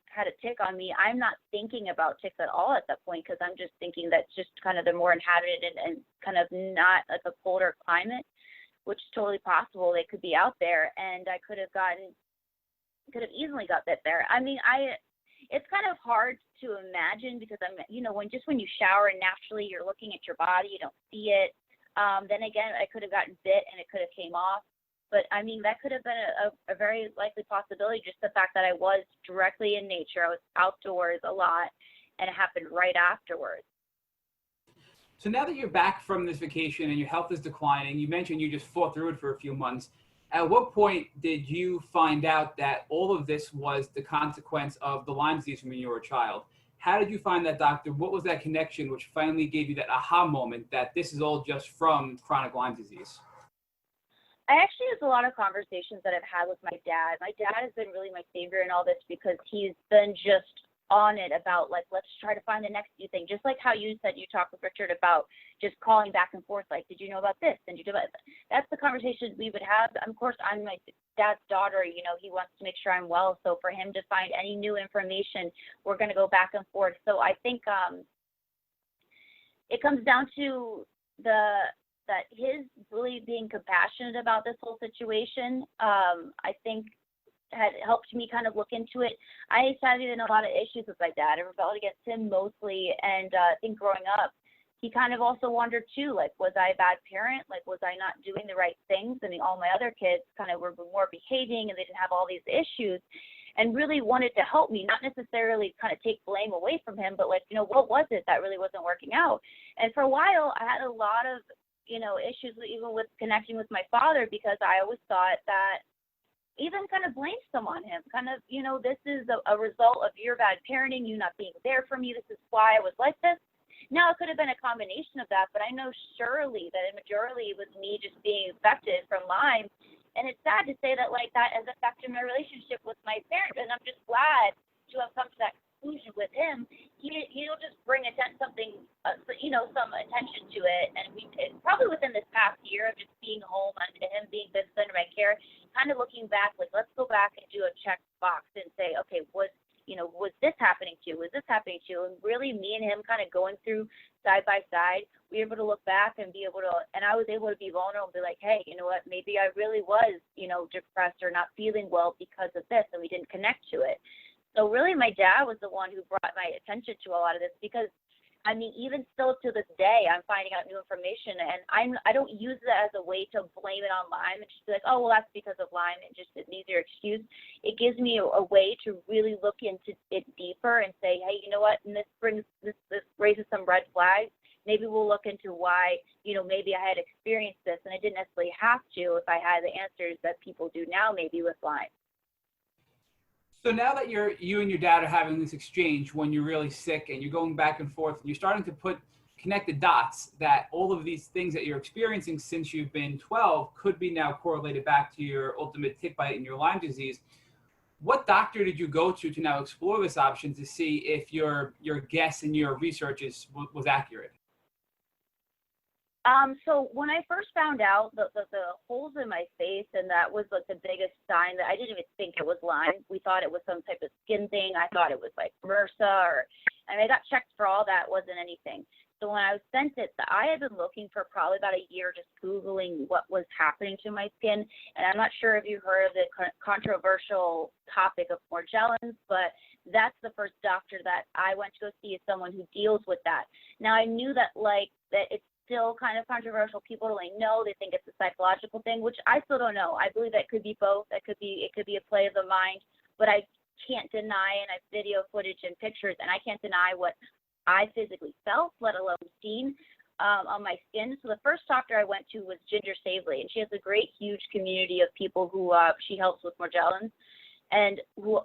had a tick on me. I'm not thinking about ticks at all at that point because I'm just thinking that's just kind of the more inhabited and kind of not like a colder climate, which is totally possible. They could be out there, and I could have easily got bit there. I mean, it's kind of hard to imagine because when you shower and naturally you're looking at your body, you don't see it. Then again, I could have gotten bit and it could have came off. But I mean, that could have been a very likely possibility, just the fact that I was directly in nature. I was outdoors a lot, and it happened right afterwards. So now that you're back from this vacation and your health is declining, you mentioned you just fought through it for a few months. At what point did you find out that all of this was the consequence of the Lyme disease from when you were a child? How did you find that doctor? What was that connection which finally gave you that aha moment that this is all just from chronic Lyme disease? There's a lot of conversations that I've had with my dad. My dad has been really my savior in all this because he's been just on it about, like, let's try to find the next new thing. Just like how you said you talked with Richard about just calling back and forth, like, did you know about this? And you know about that? That's the conversations we would have. Of course, I'm my dad's daughter. He wants to make sure I'm well. So for him to find any new information, we're going to go back and forth. So I think it comes down to that his really being compassionate about this whole situation, I think had helped me kind of look into it. I had even a lot of issues with my dad. I rebelled against him mostly, and I think growing up, he kind of also wondered too, like, was I a bad parent? Like, was I not doing the right things? I mean, all my other kids kind of were more behaving, and they didn't have all these issues, and really wanted to help me, not necessarily kind of take blame away from him, but like, what was it that really wasn't working out? And for a while, I had a lot of issues even with connecting with my father because I always thought that even kind of blamed some on him. Kind of, this is a result of your bad parenting, you not being there for me. This is why I was like this. Now, it could have been a combination of that, but I know surely that a majority was me just being affected from Lyme. And it's sad to say that, like, that has affected my relationship with my parents. And I'm just glad to have come to that conclusion with him. He'll just bring some attention to it. And probably within this past year of just being home and him being this under my care, kind of looking back, like, let's go back and do a check box and say, okay, was this happening to you? Was this happening to you? And really me and him kind of going through side by side, we were able to look back and I was able to be vulnerable and be like, hey, you know what, maybe I really was, depressed or not feeling well because of this, and we didn't connect to it. So really my dad was the one who brought my attention to a lot of this because, I mean, even still to this day, I'm finding out new information, and I don't use that as a way to blame it on Lyme and just be like, oh, well, that's because of Lyme, and just an easier excuse. It gives me a way to really look into it deeper and say, hey, you know what, and this raises some red flags. Maybe we'll look into why, maybe I had experienced this, and I didn't necessarily have to if I had the answers that people do now, maybe with Lyme. So now that you and your dad are having this exchange when you're really sick and you're going back and forth, and you're starting to connect the dots that all of these things that you're experiencing since you've been 12 could be now correlated back to your ultimate tick bite and your Lyme disease. What doctor did you go to now explore this option to see if your guess and your research was accurate? So when I first found out the holes in my face, and that was like the biggest sign that I didn't even think it was Lyme. We thought it was some type of skin thing. I thought it was like MRSA, and I got checked for all that. Wasn't anything. So when I was sent it, I had been looking for probably about a year, just Googling what was happening to my skin. And I'm not sure if you heard of the controversial topic of Morgellons, but that's the first doctor that I went to go see, is someone who deals with that. Now I knew that that it's still kind of controversial. People don't really know. They think it's a psychological thing, which I still don't know. I believe that it could be both. It could be a play of the mind, but I can't deny, and I have video footage and pictures, and I can't deny what I physically felt, let alone seen on my skin. So the first doctor I went to was Ginger Savely, and she has a great, huge community of people who she helps with Morgellons, and who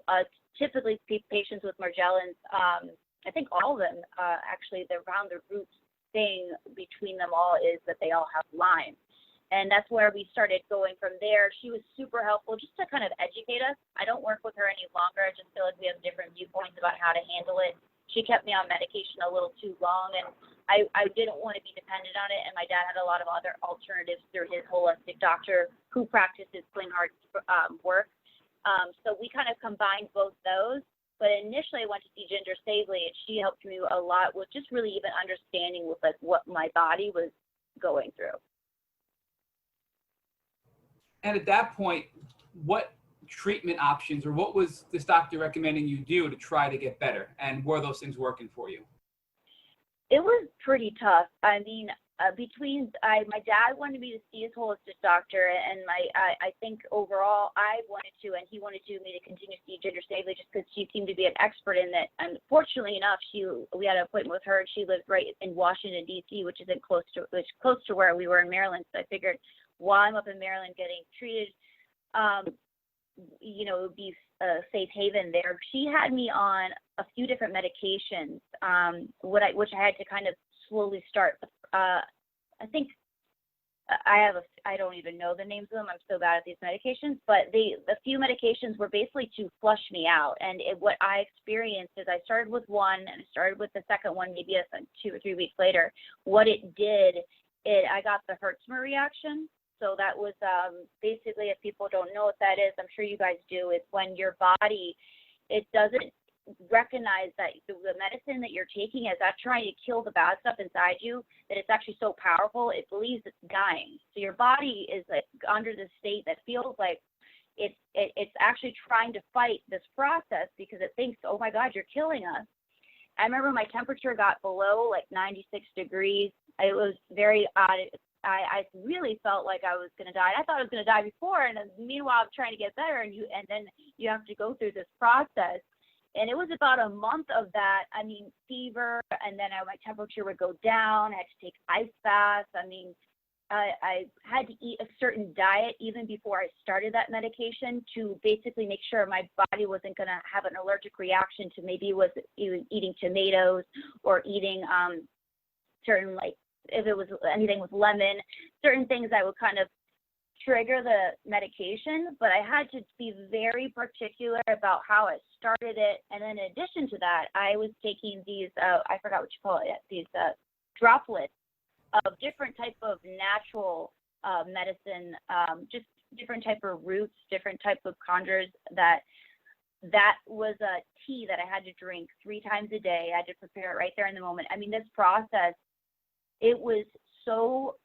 typically patients with Morgellons, I think all of them actually, they're around the roots thing between them all is that they all have Lyme. And that's where we started going from there. She was super helpful just to kind of educate us. I don't work with her any longer. I just feel like we have different viewpoints about how to handle it. She kept me on medication a little too long, and I didn't want to be dependent on it. And my dad had a lot of other alternatives through his holistic doctor who practices clean heart work. So we kind of combined both those. But initially I went to see Ginger Savely, and she helped me a lot with just really even understanding with like what my body was going through. And at that point, what treatment options, or what was this doctor recommending you do to try to get better? And were those things working for you? It was pretty tough. I mean, my dad wanted me to see his holistic doctor, and I think overall I wanted to, and he wanted me to continue to see Ginger Savely just because she seemed to be an expert in that. And fortunately enough, we had an appointment with her, and she lived right in Washington D.C., which is close to where we were in Maryland. So I figured while I'm up in Maryland getting treated, it would be a safe haven there. She had me on a few different medications, which I had to kind of slowly start. I think I don't even know the names of them. I'm so bad at these medications, but the few medications were basically to flush me out. And what I experienced is I started with one, and I started with the second one maybe 2 or 3 weeks later. What it did, I got the Hertzmer reaction. So that was basically, if people don't know what that is, I'm sure you guys do, it's when your body, it doesn't recognize that the medicine that you're taking is not trying to kill the bad stuff inside you, that it's actually so powerful, it believes it's dying. So your body is like under this state that feels like it's actually trying to fight this process because it thinks, oh my God, you're killing us. I remember my temperature got below like 96 degrees. It was very odd. I really felt like I was going to die. I thought I was going to die before, and meanwhile I'm trying to get better, and then you have to go through this process. And it was about a month of that. I mean, fever, and then my temperature would go down. I had to take ice baths. I mean, I had to eat a certain diet even before I started that medication to basically make sure my body wasn't going to have an allergic reaction to maybe it was eating tomatoes or eating certain, like, if it was anything with lemon, certain things that would kind of trigger the medication. But I had to be very particular about how I started it. And then in addition to that, I was taking these, I forgot what you call it, these droplets of different type of natural medicine, just different type of roots, different type of conjures that was a tea that I had to drink 3 times a day. I had to prepare it right there in the moment. I mean, this process, it was so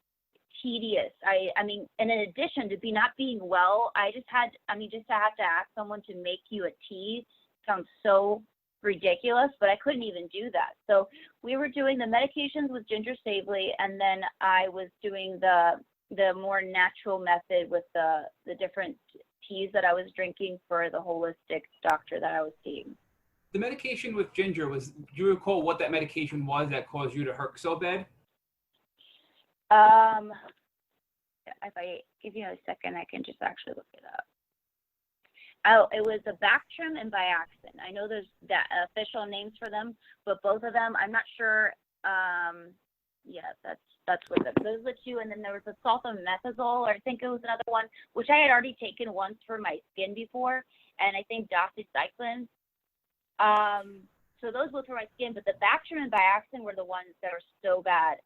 tedious. I mean, and in addition to not being well, just to have to ask someone to make you a tea sounds so ridiculous, but I couldn't even do that. So we were doing the medications with Ginger Savely, and then I was doing the more natural method with the different teas that I was drinking for the holistic doctor that I was seeing. The medication with Ginger do you recall what that medication was that caused you to hurt so bad? If I give you a second, I can just actually look it up. Oh, it was a Bactrim and Biaxin. I know there's official names for them, but both of them, I'm not sure. Yeah, that's what those are the two. And then there was a sulfametazole, or I think it was another one, which I had already taken once for my skin before, and I think doxycycline. So those both were my skin, but the Bactrim and Biaxin were the ones that are so bad.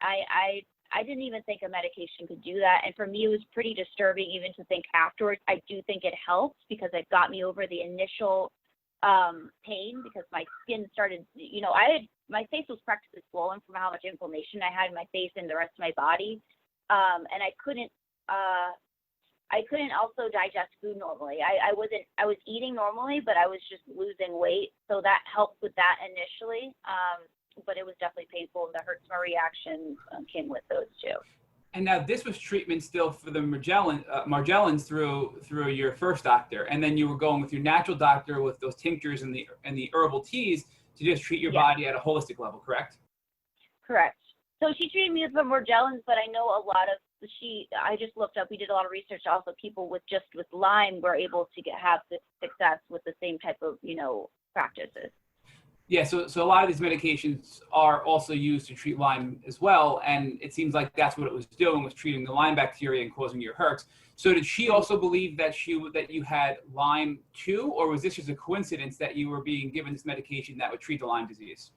I didn't even think a medication could do that. And for me, it was pretty disturbing even to think afterwards. I do think it helped because it got me over the initial pain, because my skin started, my face was practically swollen from how much inflammation I had in my face and the rest of my body. And I couldn't also digest food normally. I was eating normally, but I was just losing weight. So that helped with that initially. But it was definitely painful, and the Hertzmer reaction came with those two. And now this was treatment still for the Margellans through your first doctor, and then you were going with your natural doctor with those tinctures and the herbal teas to just treat your body at a holistic level, correct? Correct. So she treated me with the Margellans, but I know a lot of I just looked up. We did a lot of research. Also, people with Lyme were able to have success with the same type of practices. Yeah, so a lot of these medications are also used to treat Lyme as well, and it seems like that's what it was doing, was treating the Lyme bacteria and causing your herx. So did she also believe that you had Lyme too, or was this just a coincidence that you were being given this medication that would treat the Lyme disease?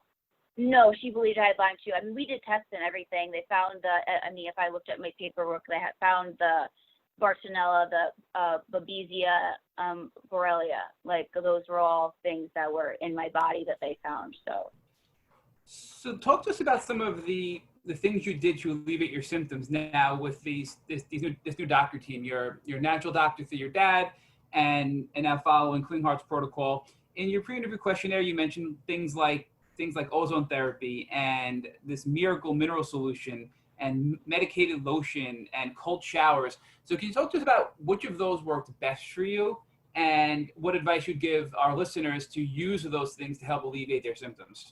No, she believed I had Lyme too. I mean, we did tests and everything. They found if I looked at my paperwork, they had found the Bartonella, the Babesia, Borrelia. Like, those were all things that were in my body that they found. So talk to us about some of the things you did to alleviate your symptoms now with this new doctor team. Your natural doctor through your dad, and now following Clean Heart's protocol. In your pre-interview questionnaire, you mentioned things like ozone therapy and this miracle mineral solution and medicated lotion and cold showers. So can you talk to us about which of those worked best for you and what advice you'd give our listeners to use those things to help alleviate their symptoms?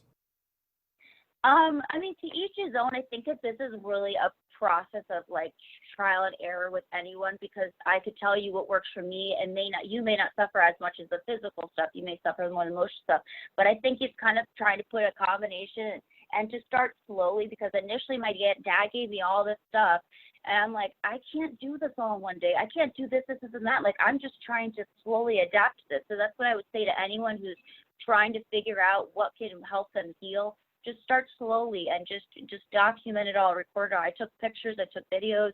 I mean, to each his own. I think that this is really a process of like trial and error with anyone, because I could tell you what works for me and you may not suffer as much as the physical stuff. You may suffer more than emotional stuff. But I think it's kind of trying to put a combination and to start slowly, because initially my dad gave me all this stuff and I'm like, I can't do this all in one day. I can't do this, and that. Like, I'm just trying to slowly adapt to this. So that's what I would say to anyone who's trying to figure out what can help them heal. Just start slowly and just document it all, record it all. I took pictures, I took videos,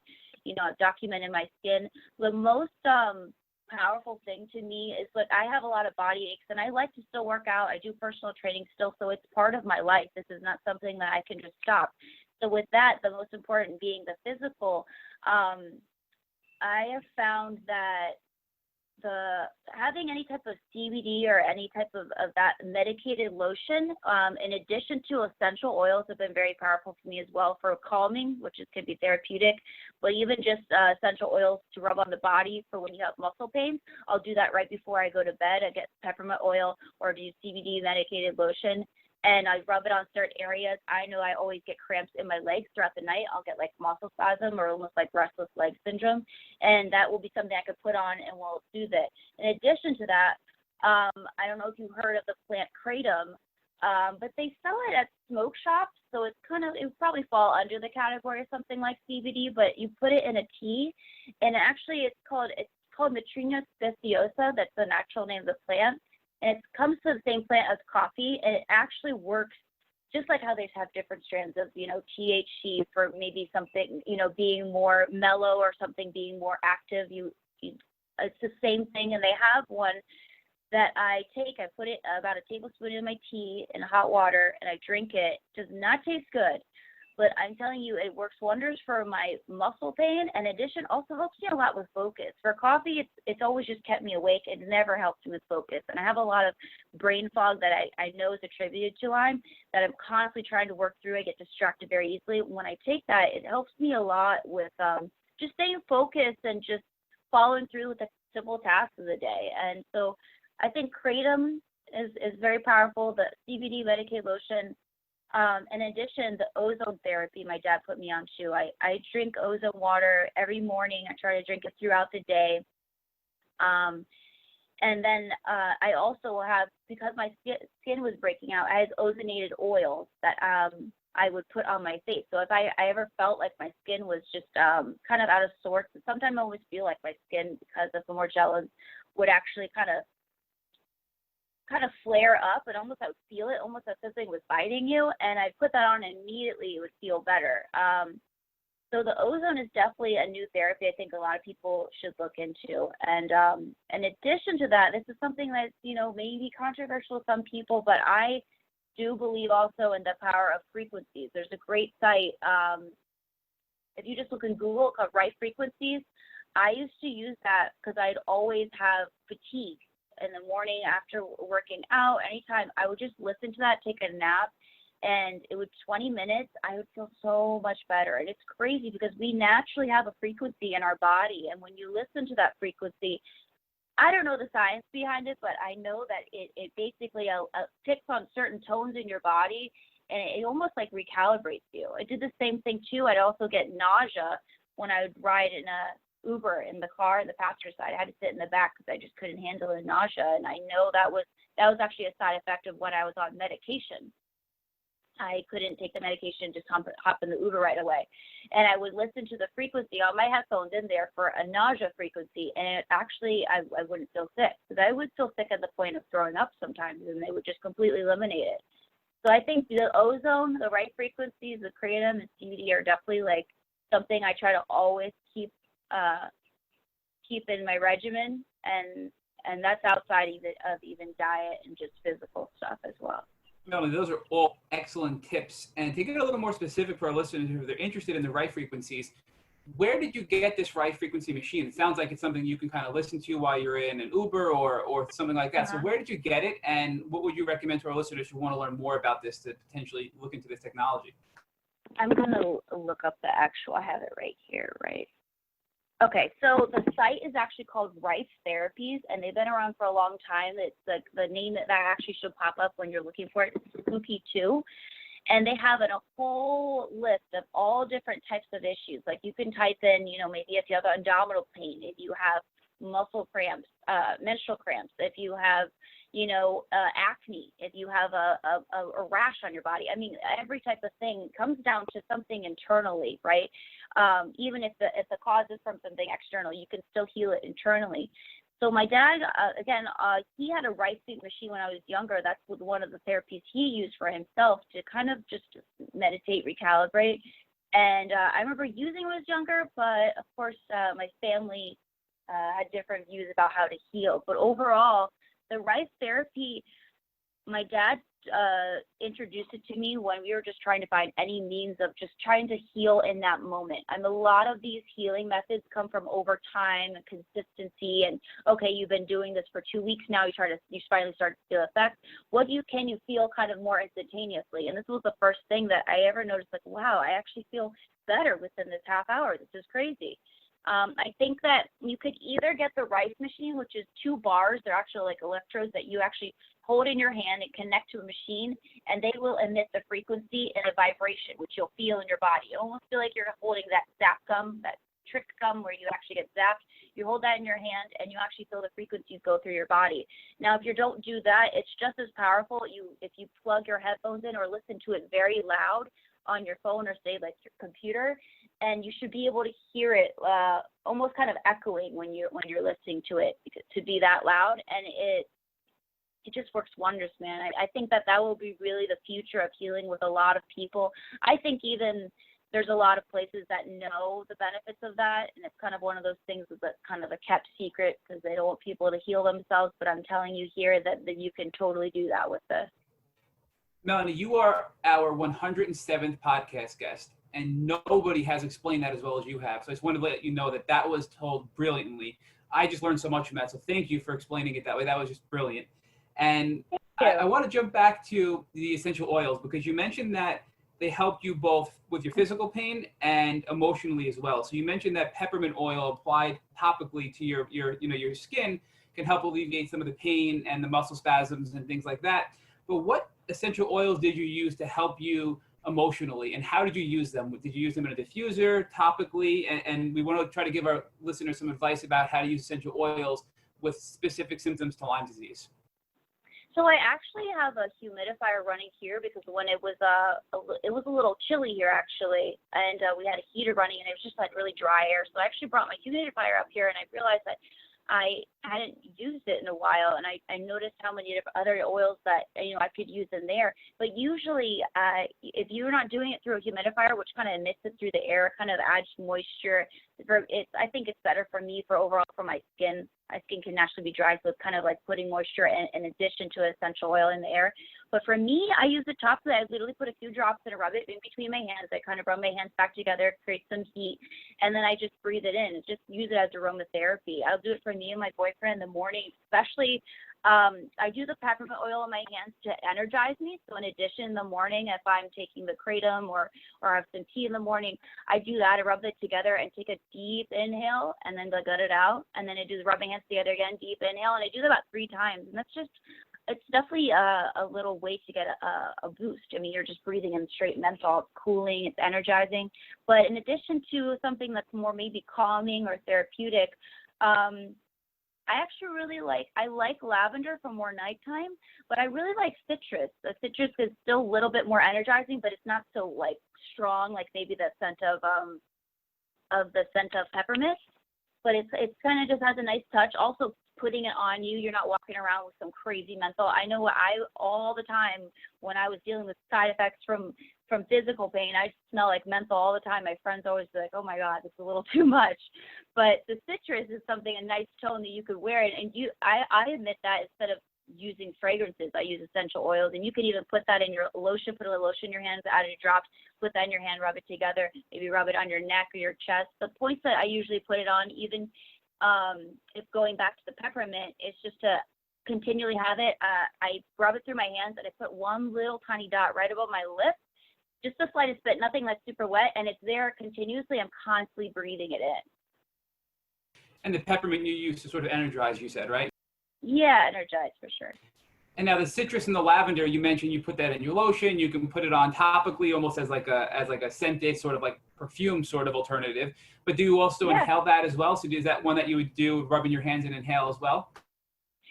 documented my skin. The most powerful thing to me is, look, I have a lot of body aches and I like to still work out. I do personal training still, so it's part of my life. This is not something that I can just stop. So with that, the most important being the physical, I have found that having any type of CBD or any type of that medicated lotion, in addition to essential oils, have been very powerful for me as well for calming, which can be therapeutic, but even just essential oils to rub on the body for when you have muscle pain. I'll do that right before I go to bed. I get peppermint oil or do CBD medicated lotion, and I rub it on certain areas. I know I always get cramps in my legs throughout the night. I'll get like muscle spasm or almost like restless leg syndrome, and that will be something I could put on and will soothe it. In addition to that, I don't know if you've heard of the plant kratom, but they sell it at smoke shops, so it would probably fall under the category of something like CBD, but you put it in a tea, and actually it's called Mitrina speciosa. That's the natural name of the plant. And it comes to the same plant as coffee, and it actually works just like how they have different strands of, THC for maybe something, being more mellow or something being more active. It's the same thing, and they have one that I take. I put it about a tablespoon in my tea in hot water, and I drink it. It does not taste good, but I'm telling you, it works wonders for my muscle pain. And in addition, also helps me a lot with focus. For coffee, it's always just kept me awake. It never helped me with focus. And I have a lot of brain fog that I know is attributed to Lyme that I'm constantly trying to work through. I get distracted very easily. When I take that, it helps me a lot with just staying focused and just following through with the simple tasks of the day. And so I think kratom is very powerful. The CBD medicated lotion. In addition, the ozone therapy my dad put me on too. I drink ozone water every morning. I try to drink it throughout the day. And then I also have, because my skin was breaking out, I had ozonated oils that I would put on my face. So if I ever felt like my skin was just kind of out of sorts, and sometimes I always feel like my skin, because of the Morgellons, would actually kind of flare up, and almost I would feel it, almost as something was biting you, and I put that on and immediately it would feel better. So the ozone is definitely a new therapy I think a lot of people should look into. And in addition to that, this is something that, may be controversial to some people, but I do believe also in the power of frequencies. There's a great site, if you just look in Google called Right Frequencies. I used to use that because I'd always have fatigue in the morning after working out. Anytime I would just listen to that, take a nap, and it would 20 minutes, I would feel so much better. And it's crazy because we naturally have a frequency in our body. And when you listen to that frequency, I don't know the science behind it, but I know that it basically picks on certain tones in your body, and it almost like recalibrates you. It did the same thing too. I'd also get nausea when I would ride in a Uber in the car, the passenger side. I had to sit in the back because I just couldn't handle the nausea. And I know that was actually a side effect of when I was on medication. I couldn't take the medication, just hop in the Uber right away. And I would listen to the frequency on my headphones in there for a nausea frequency. And it actually, I wouldn't feel sick, because I would feel sick at the point of throwing up sometimes, and they would just completely eliminate it. So I think the ozone, the right frequencies, the kratom and CBD are definitely like something I try to always keep in my regimen. And that's outside of even diet and just physical stuff as well. Melanie, those are all excellent tips. And to get a little more specific for our listeners who are interested in the right frequencies, where did you get this right frequency machine? It sounds like it's something you can kind of listen to while you're in an Uber or something like that. So where did you get it, and what would you recommend to our listeners who want to learn more about this to potentially look into this technology? I'm going to look up the actual, I have it right here, right? Okay, so the site is actually called Rife Therapies, and they've been around for a long time. It's the name that actually should pop up when you're looking for it is Spooky2. And they have a whole list of all different types of issues. Like you can type in, maybe if you have abdominal pain, if you have muscle cramps, menstrual cramps, if you have, acne, if you have a rash on your body. I mean, every type of thing comes down to something internally, right? Even if the cause is from something external, you can still heal it internally. So my dad, he had a right feet machine when I was younger. That's one of the therapies he used for himself to kind of just meditate, recalibrate. And I remember using it when I was younger, but of course my family had different views about how to heal. But overall, the right therapy, my dad introduced it to me when we were just trying to find any means of just trying to heal in that moment. And a lot of these healing methods come from over time and consistency. And okay, you've been doing this for 2 weeks now. You finally start to feel effects. Can you feel kind of more instantaneously? And this was the first thing that I ever noticed. Like, wow, I actually feel better within this half hour. This is crazy. I think that you could either get the Rife machine, which is 2 bars. They're actually like electrodes that you actually hold in your hand and connect to a machine, and they will emit the frequency and a vibration, which you'll feel in your body. You almost feel like you're holding that zap gum, that trick gum where you actually get zapped. You hold that in your hand, and you actually feel the frequencies go through your body. Now, if you don't do that, it's just as powerful. If you plug your headphones in or listen to it very loud on your phone or say like your computer, and you should be able to hear it almost kind of echoing when you're listening to it, to be that loud. And it just works wonders, man. I think that will be really the future of healing with a lot of people. I think even there's a lot of places that know the benefits of that, and it's kind of one of those things that's kind of a kept secret because they don't want people to heal themselves. But I'm telling you here that you can totally do that with this. Melanie, you are our 107th podcast guest, and nobody has explained that as well as you have. So I just wanted to let you know that was told brilliantly. I just learned so much from that, so thank you for explaining it that way. That was just brilliant. And I want to jump back to the essential oils, because you mentioned that they help you both with your physical pain and emotionally as well. So you mentioned that peppermint oil applied topically to your skin can help alleviate some of the pain and the muscle spasms and things like that. But what essential oils did you use to help you emotionally, and how did you use them? Did you use them in a diffuser, topically? And we want to try to give our listeners some advice about how to use essential oils with specific symptoms to Lyme disease. So I actually have a humidifier running here because when it was a little chilly here actually, and we had a heater running, and it was just like really dry air. So I actually brought my humidifier up here, and I realized that I hadn't used it in a while, and I noticed how many different other oils that I could use in there. But usually, if you're not doing it through a humidifier, which kind of emits it through the air, kind of adds moisture. I think it's better for me for overall for my skin. My skin can naturally be dry, so it's kind of like putting moisture in addition to essential oil in the air. But for me, I use the top of it. I literally put a few drops and rub it in between my hands. I kind of rub my hands back together, create some heat, and then I just breathe it in. Just use it as aromatherapy. I'll do it for me and my boyfriend in the morning, especially. I do the peppermint oil in my hands to energize me. So in addition, in the morning, if I'm taking the kratom or have some tea in the morning, I do that. I rub it together and take a deep inhale and then gut it out. And then I do the rubbing hands together again, deep inhale. And I do that about 3 times. And it's definitely a little way to get a boost. I mean, you're just breathing in straight menthol. It's cooling, it's energizing. But in addition to something that's more maybe calming or therapeutic, I actually really like lavender for more nighttime, but I really like citrus. The citrus is still a little bit more energizing, but it's not so like strong like maybe the scent of peppermint. But it's kind of just has a nice touch. Also, putting it on you, you're not walking around with some crazy menthol. I know all the time when I was dealing with side effects from physical pain, I smell like menthol all the time. My friends always be like, "Oh my God, it's a little too much." But the citrus is a nice tone that you could wear it. And I admit that instead of using fragrances, I use essential oils. And you can even put that in your lotion, put a little lotion in your hands, add a drop, put that in your hand, rub it together, maybe rub it on your neck or your chest. The points that I usually put it on, even if going back to the peppermint, is just to continually have it. I rub it through my hands and I put one little tiny dot right above my lip, just the slightest bit, nothing that's super wet, and it's there continuously. I'm constantly breathing it in. And the peppermint you use to sort of energize, you said, right? Yeah, energized for sure. And now the citrus and the lavender, you mentioned you put that in your lotion. You can put it on topically, almost as like a scented sort of like perfume sort of alternative. But do you also inhale that as well? So is that one that you would do rubbing your hands and inhale as well?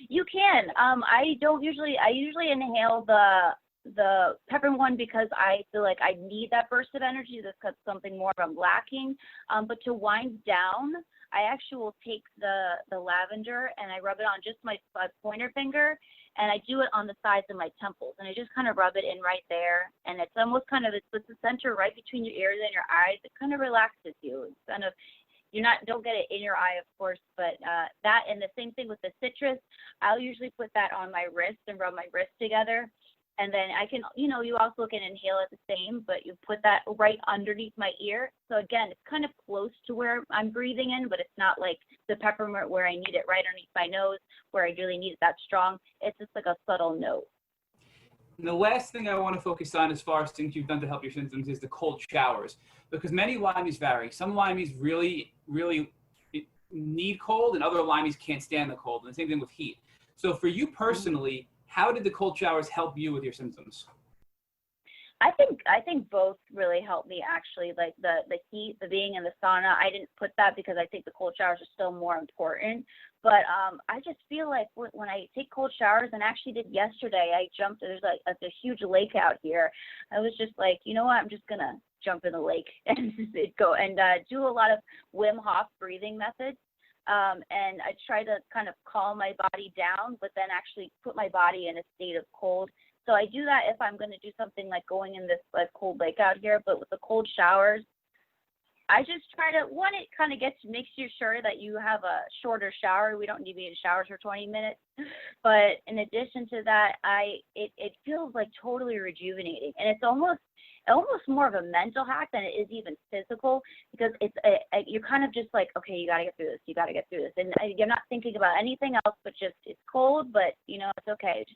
You can. I usually inhale the peppermint one because I feel like I need that burst of energy. That's something more I'm lacking. But to wind down, I actually will take the lavender and I rub it on just my pointer finger, and I do it on the sides of my temples, and I just kind of rub it in right there. And it's almost kind of, it's the center right between your ears and your eyes. It kind of relaxes you. It's kind of, don't get it in your eye, of course, but that, and the same thing with the citrus. I'll usually put that on my wrist and rub my wrist together. And then I can, you also can inhale it the same, but you put that right underneath my ear. So again, it's kind of close to where I'm breathing in, but it's not like the peppermint where I need it right underneath my nose, where I really need it that strong. It's just like a subtle note. And the last thing I want to focus on as far as things you've done to help your symptoms is the cold showers, because many Lymies vary. Some Lymies really, really need cold, and other Lymies can't stand the cold, and the same thing with heat. So for you personally, how did the cold showers help you with your symptoms? I think both really helped me actually. Like the heat, the being in the sauna, I didn't put that because I think the cold showers are still more important. But I just feel like when I take cold showers, and actually did yesterday, I jumped. There's a huge lake out here. I was just like, you know what? I'm just gonna jump in the lake and go and do a lot of Wim Hof breathing methods. And I try to kind of calm my body down, but then actually put my body in a state of cold. So I do that if I'm going to do something like going in this like cold lake out here. But with the cold showers, I just try to, it kind of makes you sure that you have a shorter shower. We don't need to be in showers for 20 minutes. But in addition to that, it feels like totally rejuvenating. And it's almost more of a mental hack than it is even physical, because you're kind of just like, okay, you got to get through this. And you're not thinking about anything else, but just, it's cold, but it's okay.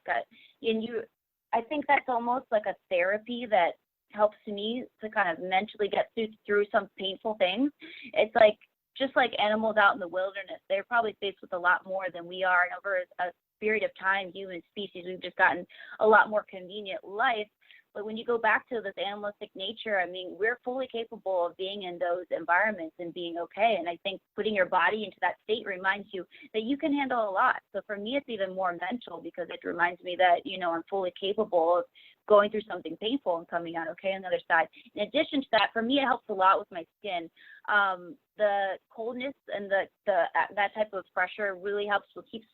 I think that's almost like a therapy that helps me to kind of mentally get through some painful things. It's like, just like animals out in the wilderness, they're probably faced with a lot more than we are. And over a period of time, human species, we've just gotten a lot more convenient life. But when you go back to this animalistic nature, I mean, we're fully capable of being in those environments and being okay. And I think putting your body into that state reminds you that you can handle a lot. So for me, it's even more mental, because it reminds me that, I'm fully capable of going through something painful and coming out okay on the other side. In addition to that, for me, it helps a lot with my skin. the coldness and that type of pressure really helps with keeps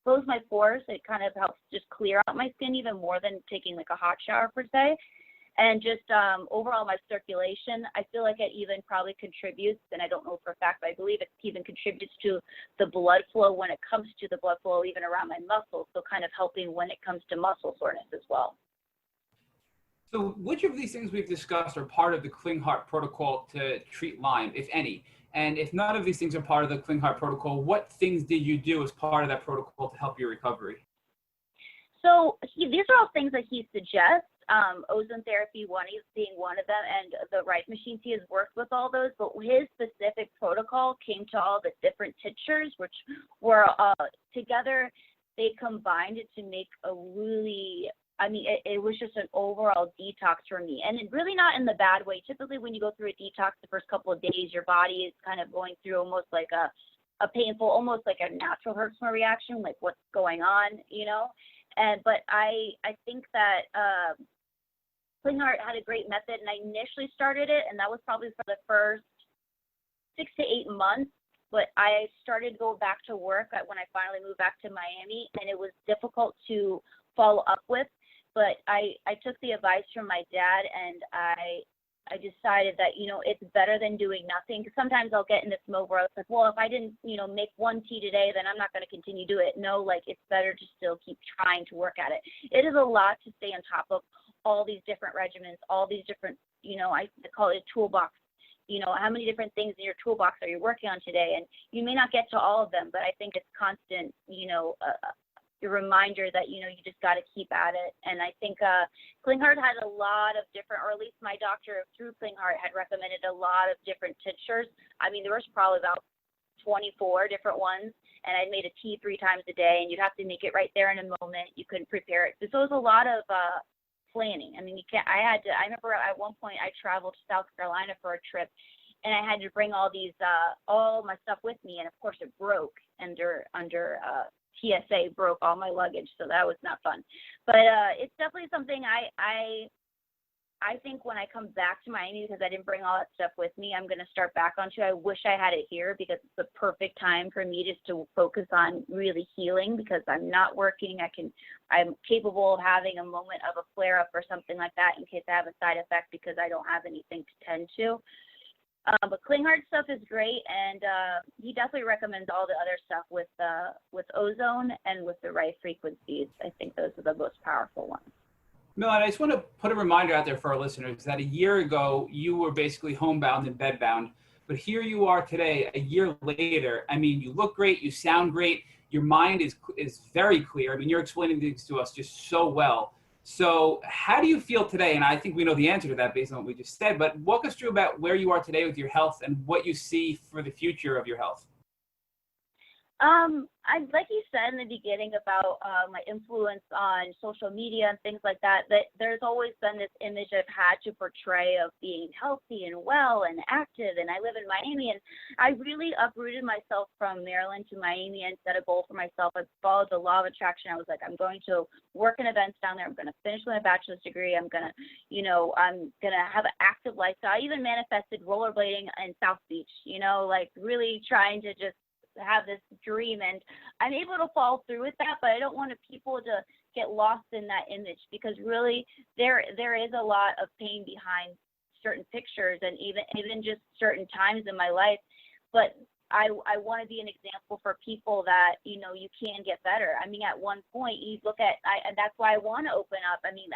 close my pores. It kind of helps just clear out my skin even more than taking like a hot shower per se. And just overall my circulation, I feel like it even probably contributes, and I don't know for a fact, but I believe it even contributes to the blood flow when it comes to the blood flow even around my muscles, so kind of helping when it comes to muscle soreness as well. So which of these things we've discussed are part of the Klinghardt protocol to treat Lyme, if any? And if none of these things are part of the Klinghardt protocol, what things did you do as part of that protocol to help your recovery? So these are all things that he suggests. Ozone therapy, being one of them, and the rice machines. He has worked with all those, but his specific protocol came to all the different tinctures, which were together. They combined it to make a really, I mean, it was just an overall detox for me, and it really not in the bad way. Typically, when you go through a detox, the first couple of days, your body is kind of going through almost like a painful, almost like a natural Herxheimer reaction, like what's going on, you know. But I think that Klinghardt had a great method, and I initially started it, and that was probably for the first 6 to 8 months. But I started to go back to work when I finally moved back to Miami, and it was difficult to follow up with. But I took the advice from my dad, and I decided that, you know, it's better than doing nothing. Because sometimes I'll get in this mode where I was like, well, if I didn't, you know, make one tea today, then I'm not going to continue to do it. No, like, it's better to still keep trying to work at it. It is a lot to stay on top of all these different regimens, all these different, you know, I call it a toolbox. You know, how many different things in your toolbox are you working on today? And you may not get to all of them, but I think it's constant, you know, a reminder that, you know, you just got to keep at it. And I think Klinghardt had a lot of different, or at least my doctor through Klinghardt had recommended a lot of different tinctures. I mean, there was probably about 24 different ones, and I made a tea 3 times a day, and you'd have to make it right there in a moment. You couldn't prepare it. So it was a lot of planning. I mean, I remember at one point I traveled to South Carolina for a trip, and I had to bring all my stuff with me, and of course it broke under TSA, broke all my luggage, so that was not fun. But it's definitely something I think when I come back to Miami, because I didn't bring all that stuff with me, I'm going to start back onto. I wish I had it here because it's the perfect time for me just to focus on really healing, because I'm not working. I'm capable of having a moment of a flare up or something like that in case I have a side effect because I don't have anything to tend to. But Klinghardt stuff is great, and he definitely recommends all the other stuff with ozone and with the right frequencies. I think those are the most powerful ones. Melanie, I just want to put a reminder out there for our listeners that a year ago, you were basically homebound and bedbound, but here you are today, a year later. I mean, you look great, you sound great, your mind is very clear. I mean, you're explaining things to us just so well. So how do you feel today? And I think we know the answer to that based on what we just said, but walk us through about where you are today with your health and what you see for the future of your health. Like you said in the beginning about my influence on social media and things like that, that there's always been this image I've had to portray of being healthy and well and active, and I live in Miami, and I really uprooted myself from Maryland to Miami and set a goal for myself. I followed the law of attraction. I was like, I'm going to work in events down there. I'm going to finish my bachelor's degree. I'm going to have an active lifestyle. I even manifested rollerblading in South Beach, you know, like really trying to just have this dream, and I'm able to follow through with that, but I don't want people to get lost in that image, because really there is a lot of pain behind certain pictures and even just certain times in my life. But I want to be an example for people that, you know, you can get better. I mean, at one point you look at, and that's why I want to open up. I mean,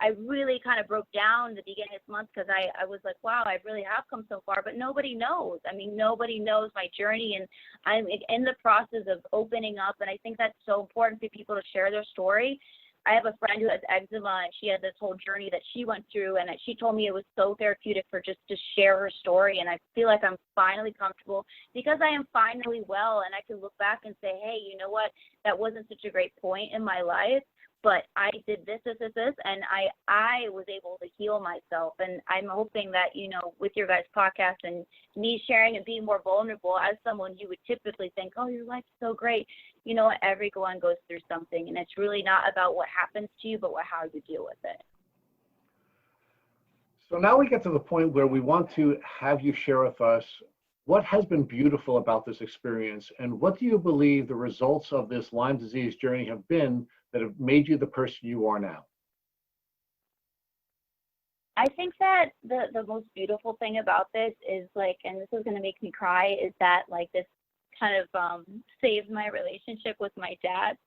I really kind of broke down the beginning of this month, because I was like, wow, I really have come so far, but nobody knows. I mean, nobody knows my journey, and I'm in the process of opening up, and I think that's so important for people to share their story. I have a friend who has eczema, and she had this whole journey that she went through, and she told me it was so therapeutic for just to share her story, and I feel like I'm finally comfortable because I am finally well, and I can look back and say, hey, you know what, that wasn't such a great point in my life, but I did this, and I was able to heal myself. And I'm hoping that, you know, with your guys' podcast and me sharing and being more vulnerable as someone you would typically think, oh, your life's so great. You know, everyone goes through something, and it's really not about what happens to you, but how you deal with it. So now we get to the point where we want to have you share with us What has been beautiful about this experience, and what do you believe the results of this Lyme disease journey have been that have made you the person you are now? I think that the most beautiful thing about this is like, and this is going to make me cry, is that like this kind of saved my relationship with my dad.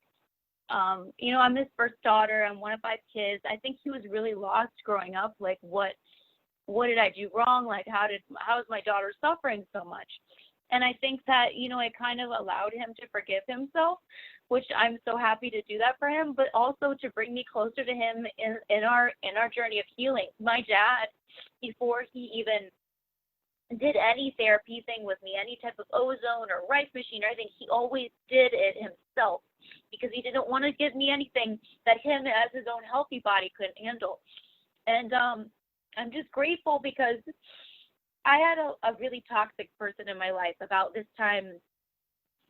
You know, I'm his first daughter. I'm one of 5 kids. I think he was really lost growing up. Like, what did I do wrong? Like, how is my daughter suffering so much? And I think that, you know, it kind of allowed him to forgive himself, which I'm so happy to do that for him, but also to bring me closer to him in our journey of healing. My dad, before he even did any therapy thing with me, any type of ozone or rice machine or anything, he always did it himself because he didn't want to give me anything that him as his own healthy body couldn't handle. And I'm just grateful because I had a really toxic person in my life about this time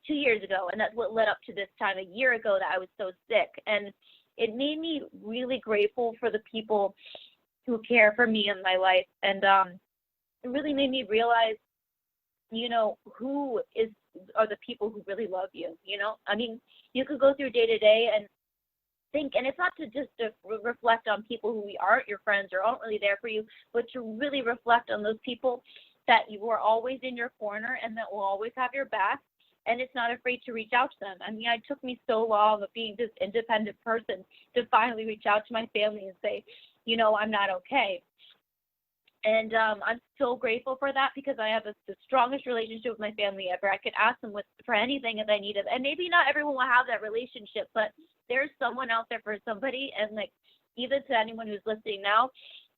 2 years ago, and that's what led up to this time a year ago that I was so sick. And it made me really grateful for the people who care for me in my life. And it really made me realize, you know, who are the people who really love you, you know? I mean, you could go through day to day and think, and it's not to just to reflect on people who aren't your friends or aren't really there for you, but to really reflect on those people that you are always in your corner and that will always have your back, and it's not afraid to reach out to them. I mean, it took me so long of being this independent person to finally reach out to my family and say, you know, I'm not okay. And I'm so grateful for that because I have the strongest relationship with my family ever. I could ask them for anything if I need it. And maybe not everyone will have that relationship, but there's someone out there for somebody. And like, even to anyone who's listening now,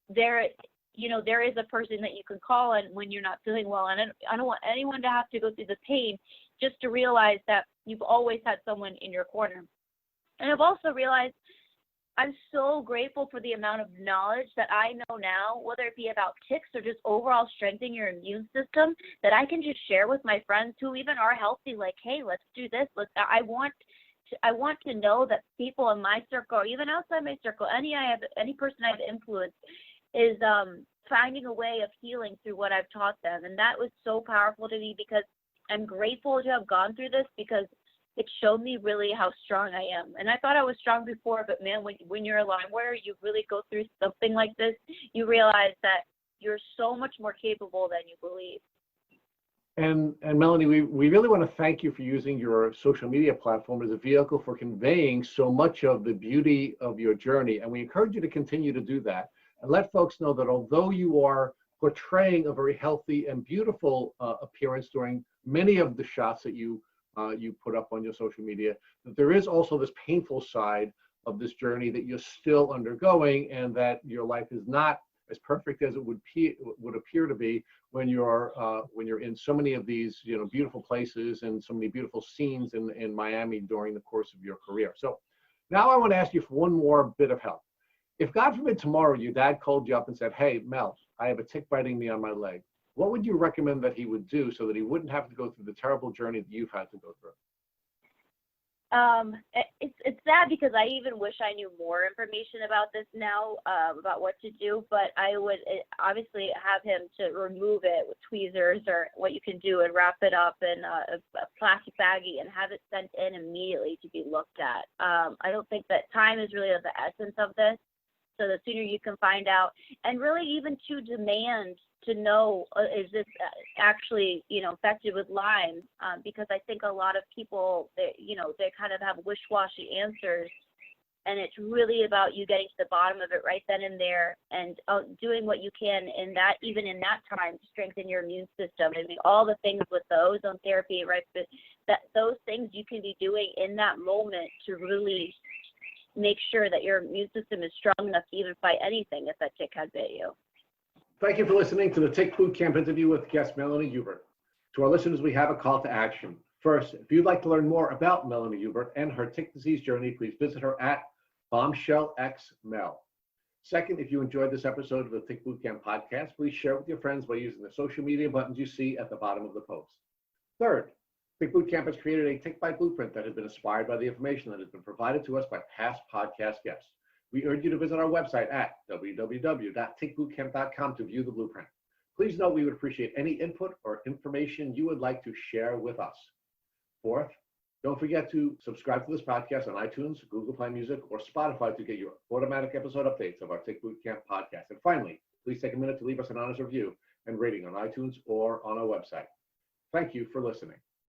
there is a person that you can call and when you're not feeling well. And I don't want anyone to have to go through the pain, just to realize that you've always had someone in your corner. And I've also realized I'm so grateful for the amount of knowledge that I know now, whether it be about ticks or just overall strengthening your immune system, that I can just share with my friends who even are healthy, like, hey, let's do this. I want to know that people in my circle, or even outside my circle, any person I have influenced is finding a way of healing through what I've taught them. And that was so powerful to me because I'm grateful to have gone through this because it showed me really how strong I am. And I thought I was strong before, but man, when you're a Lyme wearer, you really go through something like this, you realize that you're so much more capable than you believe. And Melanie, we really want to thank you for using your social media platform as a vehicle for conveying so much of the beauty of your journey. And we encourage you to continue to do that and let folks know that although you are portraying a very healthy and beautiful appearance during many of the shots that you put up on your social media, that there is also this painful side of this journey that you're still undergoing, and that your life is not as perfect as it would appear to be when you're in so many of these beautiful places and so many beautiful scenes in Miami during the course of your career. So now I want to ask you for one more bit of help. If God forbid tomorrow your dad called you up and said, "Hey, Mel, I have a tick biting me on my leg," what would you recommend that he would do so that he wouldn't have to go through the terrible journey that you've had to go through? It's sad because I even wish I knew more information about this now, about what to do, but I would obviously have him to remove it with tweezers or what you can do and wrap it up in a plastic baggie and have it sent in immediately to be looked at. I don't think that time is really the essence of this. So the sooner you can find out, and really even to demand to know, is this actually, infected with Lyme? Because I think a lot of people, they kind of have wish-washy answers, and it's really about you getting to the bottom of it right then and there, and doing what you can even in that time to strengthen your immune system. I mean, all the things with the ozone therapy, right? That those things you can be doing in that moment to really make sure that your immune system is strong enough to even fight anything if that tick has bit you. Thank you for listening to the Tick Boot Camp interview with guest Melanie Hubert. To our listeners, we have a call to action. First, if you'd like to learn more about Melanie Hubert and her tick disease journey, please visit her at BombshellXMel. Second, if you enjoyed this episode of the Tick Boot Camp podcast, please share it with your friends by using the social media buttons you see at the bottom of the post. Third, Tick Boot Camp has created a Tick Bite Blueprint that has been inspired by the information that has been provided to us by past podcast guests. We urge you to visit our website at www.tickbootcamp.com to view the blueprint. Please note we would appreciate any input or information you would like to share with us. Fourth, don't forget to subscribe to this podcast on iTunes, Google Play Music, or Spotify to get your automatic episode updates of our Tick Boot Camp podcast. And finally, please take a minute to leave us an honest review and rating on iTunes or on our website. Thank you for listening.